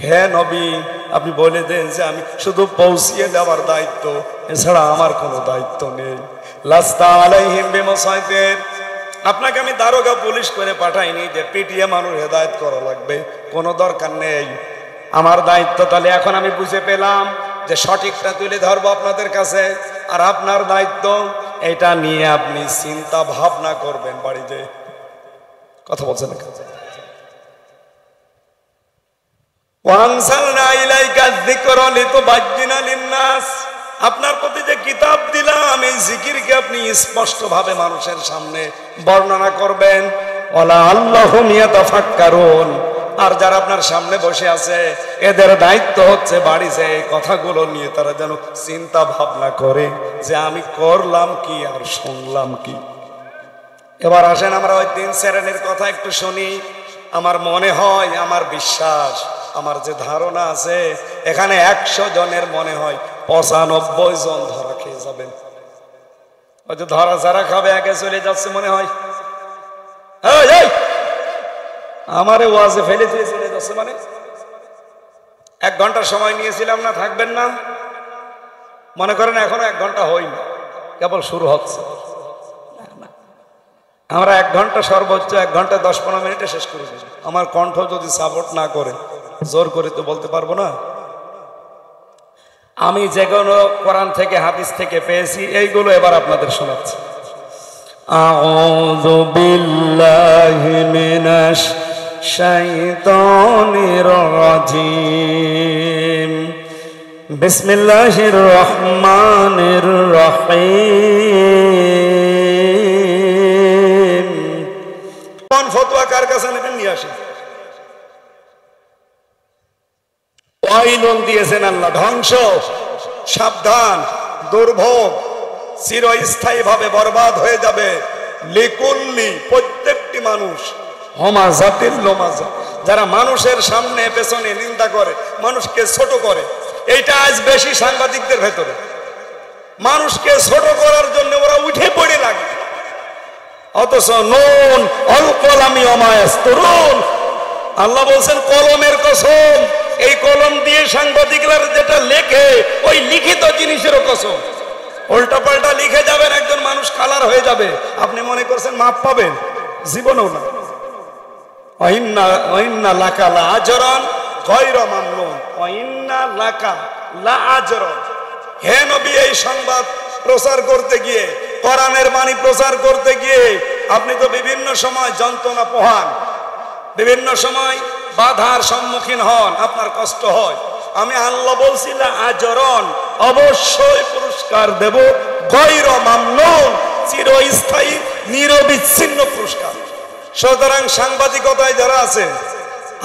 হে নবী, আপনি বলে দেন যে আমি শুধু পৌঁছিয়ে দেওয়ার দায়িত্ব, এছাড়া আমার কোনো দায়িত্ব নেই। লাস্তা আলাইহিম বিমুসাইতির, আপনাকে আমি দারোগা পুলিশ করে পাঠাইনি যে পিটিয়ে মানুষ হেদায়েত করা লাগবে, কোনো দরকার নেই। আমার দায়িত্ব তাহলে এখন আমি বুঝে পেলাম যে সঠিকটা তুলে ধরবো আপনাদের কাছে। আর আপনার দায়িত্ব এটা নিয়ে আপনি চিন্তা ভাবনা করবেন বাড়িতে। কথা বলছেন না? ওয়ানসালনা ইলাইকা যিকরা লিতুবাজ্জিনা লিন-নাস, আপনার প্রতি যে কিতাব দিলাম, এই জিকিরকে আপনি স্পষ্টভাবে মানুষের সামনে বর্ণনা করবেন। ওয়ালা আল্লাহুম ইয়াতাফাক্কারুন, আর যারা আপনার সামনে বসে আছে, এদের দায়িত্ব হচ্ছে বাড়িতে এই কথাগুলো নিয়ে তারা যেন চিন্তা ভাবনা করে যে আমি করলাম কি আর শুনলাম কি। এবার আসেন আমরা ওই 3 শ্রেণীর কথা একটু শুনি। আমার মনে হয়, আমার বিশ্বাস, আমার যে ধারণা আছে, এখানে 100 জনের মনে হয় 95 জন ধরা খেয়ে যাবেন। হয়তো ধরা ছাড়া খাবে, আগে চলে যাচ্ছে মনে হয়। আমারে ওয়াজে ফেলে দিয়ে চলে যাচ্ছে মানে। 1 ঘন্টা সময় নিয়েছিলাম না, থাকবেন না? মনে করেন এখনো 1 ঘন্টা হয়নি, কেবল শুরু হচ্ছে। আমরা 1 ঘন্টা সর্বোচ্চ 1 ঘন্টা 10-15 মিনিটে শেষ করে দেব। আমার কণ্ঠ যদি সাপোর্ট না করে, জোর করে তো বলতে পারবো না। আমি যেগুলো কোরআন থেকে হাদিস থেকে পেয়েছি এইগুলো এবার আপনাদের শোনাচ্ছি। আউযু বিল্লাহি মিনাশ শাইতানির রাজিম। বিসমিল্লাহির রহমানির রহিম। কোন ফতোয়া কার কাছে নেবেন নিয়ে আসেন। ওয়াইলুন দিয়েছেন আল্লাহ, ধ্বংস, সাবধান, দুর্ভোগ চিরস্থায়ী ভাবে বরবাদ হয়ে যাবে। লিকুল্লি, প্রত্যেকটি মানুষ, হমাজাতিল লোমাজা, যারা মানুষের সামনে পেছনে নিন্দা করে, মানুষকে ছোট করে। এইটা আজ বেশি সাংবাদিকদের ভেতরে। মানুষকে ছোট করার জন্য ওরা উঠে পড়ে লাগে, অথচ নুন অল কলামি ওমা ইয়াসতুরুন, আল্লাহ বলছেন কলমের কসম, এই কলম দিয়ে সাংবাদিকরা যেটা লেখে ওই লিখিত জিনিসেরও কসম। উল্টা পাল্টা লিখে যাবেন, একজন মানুষ কালার হয়ে যাবে, আপনি মনে করছেন মাপ পাবেন, জীবনেও না। ওয়াইন্না লাকা লা আজরান গায়রা মামনুন, ওয়াইন্না লাকা লা আজরান। হে নবী, এই সংবাদ প্রচার করতে গিয়ে, কোরআনের বাণী প্রচার করতে গিয়ে আপনি তো বিভিন্ন সময় যন্ত্রণা পোহান, বিভিন্ন সময় বাধার সম্মুখীন হন, আপনার কষ্ট হয়। আমি আল্লাহ বলছি লা আজরান, অবশ্যই পুরস্কার দেব, গায়রা মামনুন, চিরস্থায়ী নিরবিচ্ছিন্ন পুরস্কার। সুতরাং সাংবাদিকতায় যারা আছে,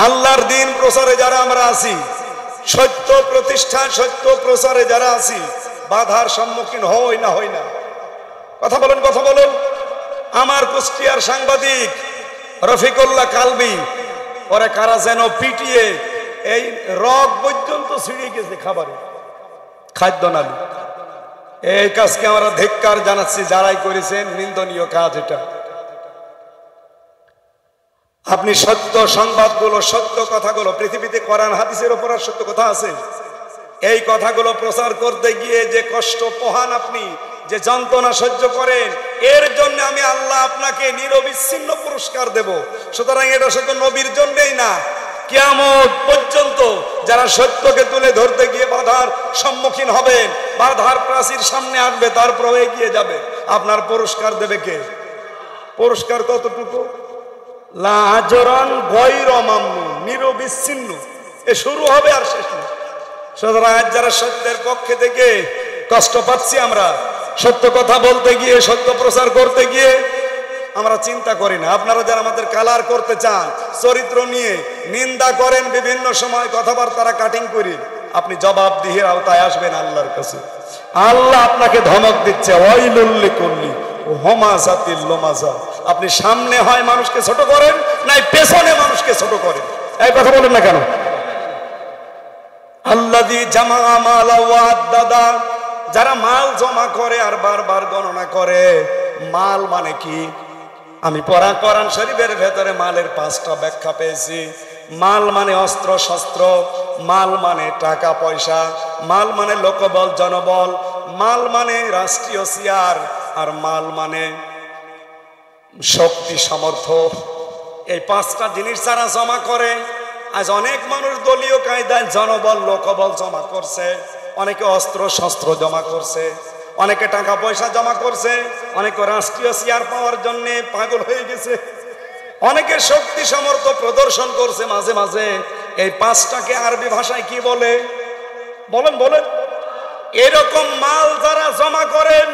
আল্লাহর দিন প্রচারে যারা আমরা আছি, সত্য প্রতিষ্ঠান, সত্য প্রচারে যারা আছি, বাধার সম্মুখীন হই না হই না? কথা বলেন, কথা বলেন। আমার কুষ্টিয়ার সাংবাদিক রফিকুল্লাহ কালবি, পরে কারা যেন পিটিয়ে এই রগ পর্যন্ত ছিঁড়ে গেছে খাবারে, খাদ্য নালী। এই কাজকে আমরা ধিক্কার জানাচ্ছি, যারাই করেছেন, নিন্দনীয় কাজ এটা। আপনি সত্য সংবাদগুলো, সত্য কথাগুলো, পৃথিবীতে কোরআন হাদিসের উপর আর সত্য কথা আছে, এই কথাগুলো প্রচার করতে গিয়ে যে কষ্ট পোহান আপনি, যে যন্ত্রণা সহ্য করেন, এর জন্য আমি আল্লাহ আপনাকে নিরবিচ্ছিন্ন পুরস্কার দেব। সুতরাং এটা শুধু নবীর জন্যই না, কিয়ামত পর্যন্ত যারা সত্যকে তুলে ধরতে গিয়ে বাধার সম্মুখীন হবেন, বাধার প্রাচীর সামনে আসবে, তারপর এগিয়ে যাবে, আপনার পুরস্কার দেবে কে? পুরস্কার কতটুকু? লা আজরান গায়রা মামনুন, নিরবিচ্ছিন্ন। এ শুরু হবে আর শেষ নেই। সুতরাং আজ যারা সত্যের পক্ষে থেকে কষ্ট পাচ্ছি, আমরা সত্য কথা বলতে গিয়ে, সত্য প্রচার করতে গিয়ে আমরা চিন্তা করি না। আপনারা যারা আমাদের কালার করতে চান, চরিত্র নিয়ে নিন্দা করেন, বিভিন্ন সময় কথাবার্তা কাটিং করি, আপনি জবাবদিহির আওতায় আসবেন আল্লাহর কাছে। আল্লাহ আপনাকে ধমক দিচ্ছে, ওয়াইলুল লিকুল্লি হোমাজাতিল লোমাজা। আপনি সামনে হয় মানুষকে ছোট করেন, নাই পেছনে মানুষকে ছোট করেন। এই কথা বলেন না কেন? আল্লাযী জামা মালা ওয়া আদ্দাদা, যারা মাল জমা করে আর বারবার গণনা করে। মাল মানে কি? আমি পড়া কোরআন শরীফের ভেতরে মালের 5টা ব্যাখ্যা পেয়েছি। মাল মানে অস্ত্র শস্ত্র, মাল মানে টাকা পয়সা, মাল মানে লোকবল জনবল, মাল মানে রাষ্ট্রীয় চেয়ার, আর মাল মানে শক্তি সামর্থ্য। এই 5টা জিনিস যারা জমা করে, আজ অনেক মানুষ দলীয় কায়দায় জনবল লোকবল জমা করছে, অনেকে অস্ত্র শস্ত্র জমা করছে, অনেকে টাকা পয়সা জমা করছে, অনেকে রাষ্ট্রীয় চেয়ার পাওয়ার জন্য পাগল হয়ে গেছে, অনেকে শক্তি সামর্থ্য প্রদর্শন করছে মাঝে মাঝে। এই 5টাকে আরবি ভাষায় কি বলে? বলেন বলেন। এরকম মাল যারা জমা করেন,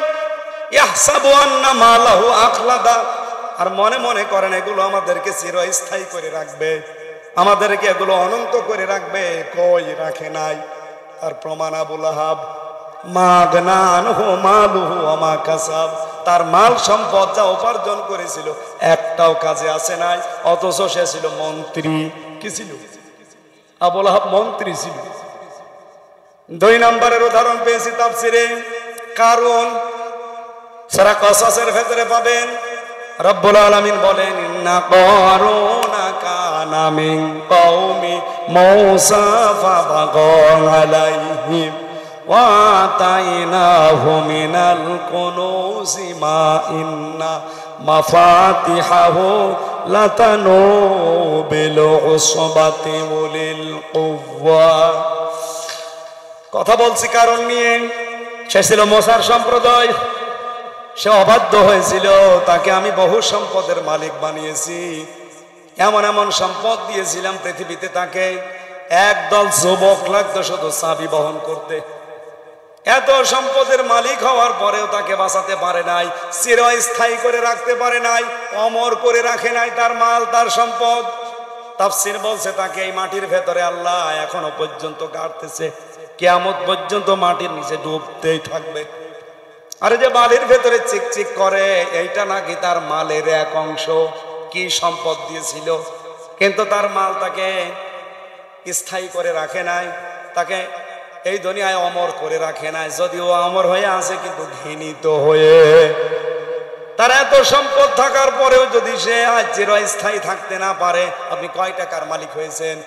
ইয়াহসাবু আন্না মালাহু আখলাদা, আর মনে মনে করেন এগুলো আমাদেরকে চিরস্থায়ী করে রাখবে, আমাদেরকে এগুলো অনন্ত করে রাখবে। কই রাখে নাই। তার প্রমাণ আবু লাহাব, মাগনা আনহু মালুহু ওয়া মা কাসাব, তার মাল সম্পদ যা উপার্জন করেছিল একটাও কাজে আসে নাই, অথচ সে ছিল মন্ত্রী। কি ছিল? আবু লাহাব মন্ত্রী ছিল। 2 নম্বরের উদাহরণ পেয়েছি তাফসিরে। কারণ সূরা কসসের ভেতরে পাবেন রব্বুল আলামিন বলেন ইন্না কারুনা কানা মিন কওমি মূসা ফাবাগা আলাইহিম ওয়া আতাইনাহু মিনাল কুনুজি মা ইন্না মাফাতিহাহু লাতানু বিল উসবাতি উলিল কুওয়া। কথা বলছি কারণ নিয়ে। সে ছিল মূসার সম্প্রদায়, সে অবাধ্য হয়েছিল, তাকে আমি বহু সম্পদের মালিক বানিয়েছি, এমন এমন সম্পদ দিয়েছিলাম পৃথিবীতে, তাকে একদল যুবক লাগতো শুধু চাবি বহন করতে। এত সম্পদের মালিক হওয়ার পরেও তাকে বাঁচাতে পারে নাই, চিরস্থায়ী করে রাখতে পারে নাই, অমর করে রাখে নাই তার মাল তার সম্পদ। তাফসীর বলছে তাকে এই মাটির ভেতরে আল্লাহ এখনো পর্যন্ত গাড়তেছে, কিয়ামত পর্যন্ত মাটির নিচে ডুবতেই থাকবে। আরে যে বালির ভেতরে চিকচিক করে, এইটা নাকি তার মালের এক অংশ। কি সম্পদ দিয়েছিল, কিন্তু তার মাল তাকে স্থায়ী করে রাখে নাই, তাকে এই দুনিয়ায় অমর করে রাখে নাই। যদিও অমর হয়ে আছে কিন্তু ঘৃণিত হয়ে। তার এত সম্পদ থাকার পরেও যদি সে আজ চিরস্থায়ী থাকতে না পারে, আপনি কয় টাকার মালিক হয়েছেন?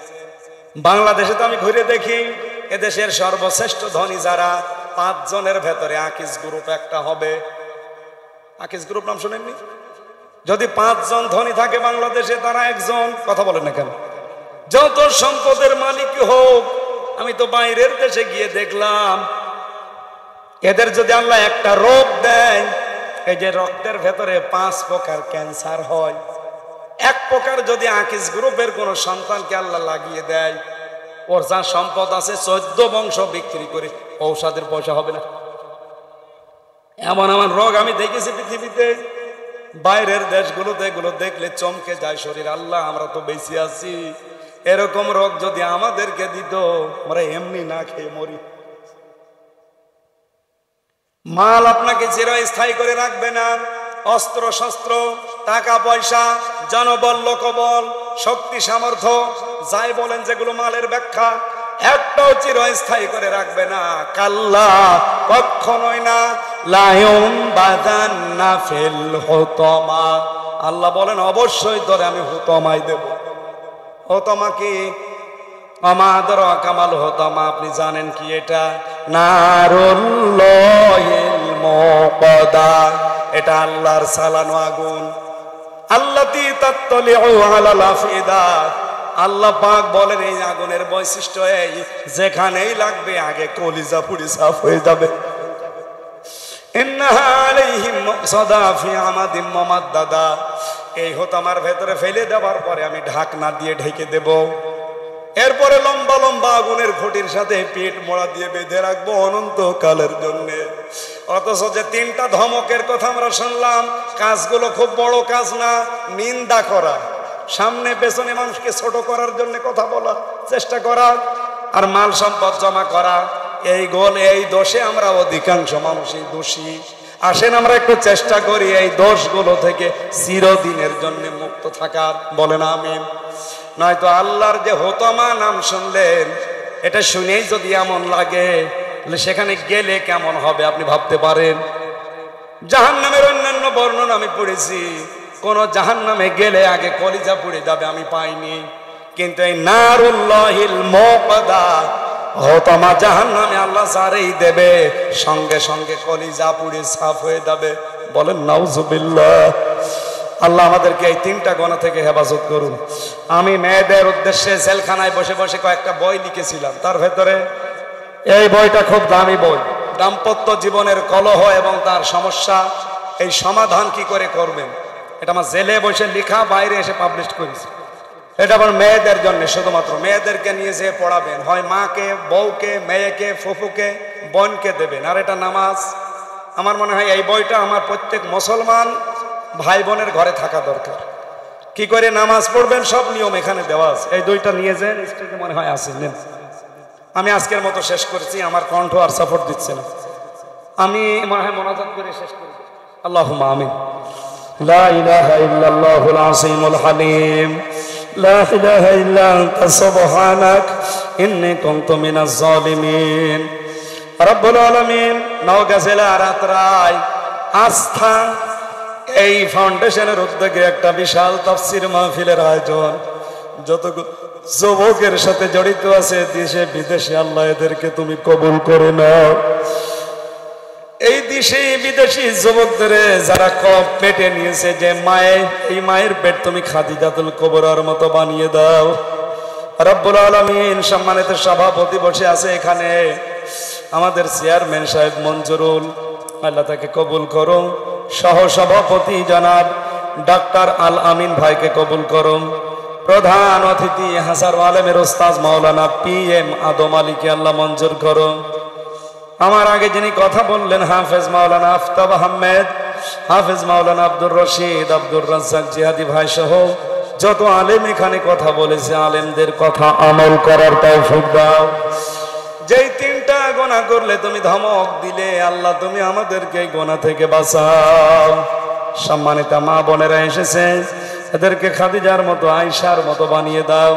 বাংলাদেশে তো আমি ঘুরে দেখি, এদেশের সর্বশ্রেষ্ঠ ধনী যারা, 5 জনের ভেতরে আকিজ গ্রুপ একটা হবে। আকিজ গ্রুপ নাম শুনেননি? যদি 5 জন ধনী থাকে বাংলাদেশে, তারা একজন। কথা বলেন না কেন? যত সম্পদের মালিক হোক, আমি তো বাইরের দেশে গিয়ে দেখলাম, এদের যদি আল্লাহ একটা রোগ দেয়, এই যে রক্তের ভেতরে 5 প্রকার ক্যান্সার হয়, এক প্রকার যদি আকিজ গ্রুপের কোন সন্তানকে আল্লাহ লাগিয়ে দেয়, ওর যা সম্পদ আছে 14 বংশ বিক্রি করে ঔষধের পয়সা হবে না। এমন এমন রোগ আমি দেখেছি পৃথিবীতে, বাইরের দেশগুলোতে, এগুলো দেখলে চমকে যায় শরীর। আল্লাহ, আমরা তো বেঁচে আছি, এরকম রোগ যদি আমাদেরকে দিত, আমরা এমনি না খেয়ে মরি। মাল আপনাকে চিরস্থায়ী করে রাখবে না। অস্ত্র শস্ত্র, টাকা পয়সা, জনবল, লোকবল, শক্তি সামর্থ্য, যাই বলেন যেগুলো মালের ব্যাখ্যা, একটাও চিরস্থায়ী করে রাখবে না। কাল্লা, কখনোই না। লায়ুম বাদান্না ফিল হুতমা, আল্লাহ বলেন অবশ্যই তোরে আমি হুতমাই দেব। হুতমা কি? আমাদের কামাল হুতমা, আপনি জানেন কি এটা? নারুল্লাহিল মুকাদা, এটা আল্লাহর চালানো আগুন। আল্লাতী তাত্তালিউ আলাল আফিদা, আল্লাহ পাক বলেন এই আগুনের বৈশিষ্ট্য এই, যেখানেই লাগবে আগে কলিজা পুড়ে সাফ হয়ে যাবে। ইন্নাহা আলাইহিম মুসাদা ফি আমাদিম মুমাদ্দাদা, এই হুতমার ভেতরে ফেলে দেওয়ার পরে আমি ঢাকনা দিয়ে ঢেকে দেব। এরপরে লম্বা লম্বা আগুনের খুঁটির সাথে পেট মোড়া দিয়ে বেঁধে রাখবো অনন্তকালের জন্য। অথচ যে 3টা ধমকের কথা আমরা শুনলাম, কাজগুলো খুব বড় কাজ না। নিন্দা করা, সামনে পেছনে মানুষকে ছোট করার জন্য কথা বলা, চেষ্টা করা, আর মাল সম্পদ জমা করা, এই গোল, এই দোষে আমরা অধিকাংশ মানুষই দোষী। আসেন আমরা একটু চেষ্টা করি এই দোষগুলো থেকে চিরদিনের জন্য মুক্ত থাকার। বলেন আমিন। নয়তো আল্লাহর যে হুতমা নাম শুনলেন, এটা শুনেই যদি এমন লাগে, তাহলে সেখানে গেলে কেমন হবে আপনি ভাবতে পারেন। জাহান্নামের অন্যান্য বর্ণনা আমি পড়েছি, কোন জাহান্নামে গেলে আগে কলিজা পুড়ে যাবে আমি পাইনি, কিন্তু এই নারুল্লাহিল মুকাদা, হুতমা জাহান্নামে আল্লাহ যারেই দেবে, সঙ্গে সঙ্গে কলিজা পুড়ে সাফ হয়ে যাবে। বলেন নাউজুবিল্লাহ। আল্লাহ আমাদেরকে এই 3টা গুনাহ থেকে হেফাজত করুন। আমি মেয়েদের উদ্দেশ্যে জেলখানায় বসে বসে কয়েকটা বই লিখেছিলাম, তার ভেতরে এই বইটা খুব দামি বই, দাম্পত্য জীবনের কলহ এবং তার সমস্যা, এই সমাধান কি করে করবেন, এটা আমার জেলে বসে লেখা, বাইরে এসে পাবলিশ করেছি। এটা আবার মেয়েদের জন্য, শুধুমাত্র মেয়েদেরকে নিয়ে যেয়ে পড়াবেন, হয় মাকে, বউকে, মেয়েকে, ফুফুকে, বোনকে দেবেন। আর এটা নামাজ, আমার মনে হয় এই বইটা আমার প্রত্যেক মুসলমান ভাই বোনের ঘরে থাকা দরকার। কি করে নামাজ পড়বেন সব নিয়ম এখানে দেওয়া আছে। এই 2টা নিয়ে যান, স্টেজে মনে হয় আছে। নেন, আমি আজকের মতো শেষ করছি, আমার কণ্ঠ আর সাপোর্ট দিচ্ছে না, আমি মনে হয় মোনাজাত করে শেষ করব। আল্লাহুম্মা আমিন। লা ইলাহা ইল্লাল্লাহুল আযীমুল হালিম, লা ইলাহা ইল্লা আনতা সুবহানাক ইন্নী কুনতু মিনাজ জালিমিন। রব্বুল আলামিন নওগাঁ জেলার আত্রাই আস্থা এই ফাউন্ডেশনের উদ্যোগে একটা বিশাল তাফসীর মাহফিলের আয়োজন। যতগুলো যুবকের সাথে জড়িত আছে দেশে বিদেশে, আল্লাহ এদেরকে তুমি কবুল করে নাও। এই দেশে বিদেশি যুবকদের যারা কপ পেটে নিয়েছে, যে এই মায়ের পেট তুমি খাদিজাতুল কুবরার মতো বানিয়ে দাও। রব্বুল আলামিন সম্মানিত সভাপতি বসে আছে এখানে, আমাদের চেয়ারম্যান সাহেব মঞ্জুরুল, আল্লাহ তাকে কবুল করো। সহ সভাপতি জনাব ডাক্তার আল আমিন ভাইকে কবুল করো। প্রধান অতিথি হাসার আলমের ওস্তাদ মাওলানা PM আদম আলীকে আল্লাহ মঞ্জুর করো। আমার আগে যিনি কথা বললেন হাফেজ মাওলানা আফতাব আহমেদ, হাফেজ মাওলানা আব্দুর রশিদ, আব্দুর রাজ্জাক জিহাদি ভাই সহ যত আলেম এখানে কথা বলেছে, আলেমদের কথা আমল করার তৌফিক দাও। যেই তিনটা গোনা করলে তুমি ধমক দিলে, আল্লাহ তুমি আমাদেরকে গোনা থেকে বাঁচাও। সম্মানিত মা বোনেরা এসেছে, এদেরকে খাদিজার মতো আয়েশার মতো বানিয়ে দাও।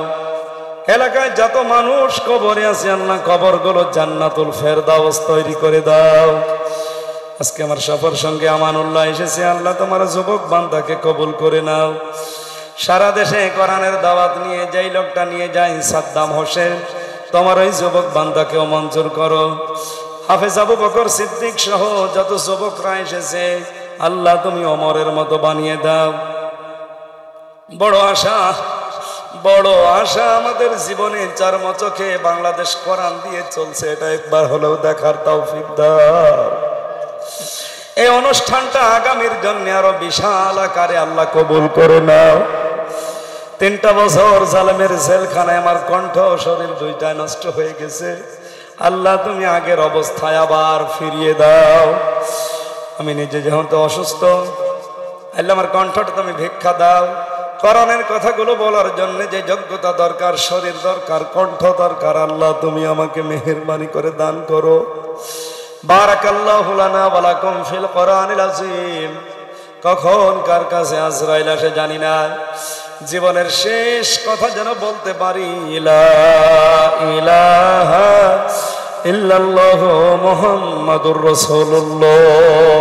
এলাকায় যত মানুষ কবরে আছে, আল্লাহ কবরগুলো জান্নাতুল ফেরদাউস তৈরি করে দাও। আজকে আমার সফর সঙ্গে আমানুল্লাহ এসেছে, আল্লাহ তোমার যুবক বান্দাকে কবুল করে নাও। সারা দেশে কোরআনের দাওয়াত নিয়ে যেই লোকটা নিয়ে যায় সাদ্দাম হোসেন, তোমার ওই যুবক বান্দাকেও মঞ্জুর করো। হাফেজ আবু বকর সিদ্দিক সহ যত যুবকরা এসেছে, আল্লাহ তুমি ওমরের মতো বানিয়ে দাও। বড় আশা আমাদের জীবনে, চর্মচোখে বাংলাদেশ কোরআন দিয়ে চলছে, এটা একবার হলেও দেখার তৌফিক দাও। এই অনুষ্ঠানটা আগামীর জন্য আরো বিশাল আকারে আল্লাহ কবুল করে নাও। 3টা বছর জালেমের জেলখানায় আমার কণ্ঠ শরীর দুইটা নষ্ট হয়ে গেছে, আল্লাহ তুমি আগের অবস্থায় আবার ফিরিয়ে দাও। আমি নিজে যেহেতু অসুস্থ, আল্লাহ আমার কণ্ঠটা তুমি ভিক্ষা দাও। কোরআনের কথাগুলো বলার জন্য যে যোগ্যতা দরকার, শরীর দরকার, কণ্ঠ দরকার, আল্লাহ তুমি আমাকে মেহেরবানি করে দান করো। বারাকাল্লাহু লানা ওয়া লাকুম ফিল কোরআনিল আযীম। কখন কার কাছে আজরাইল আসে জানি না, জীবনের শেষ কথা যেন বলতে পারি, লা ইলাহা ইল্লাল্লাহু মুহাম্মাদুর রাসূলুল্লাহ।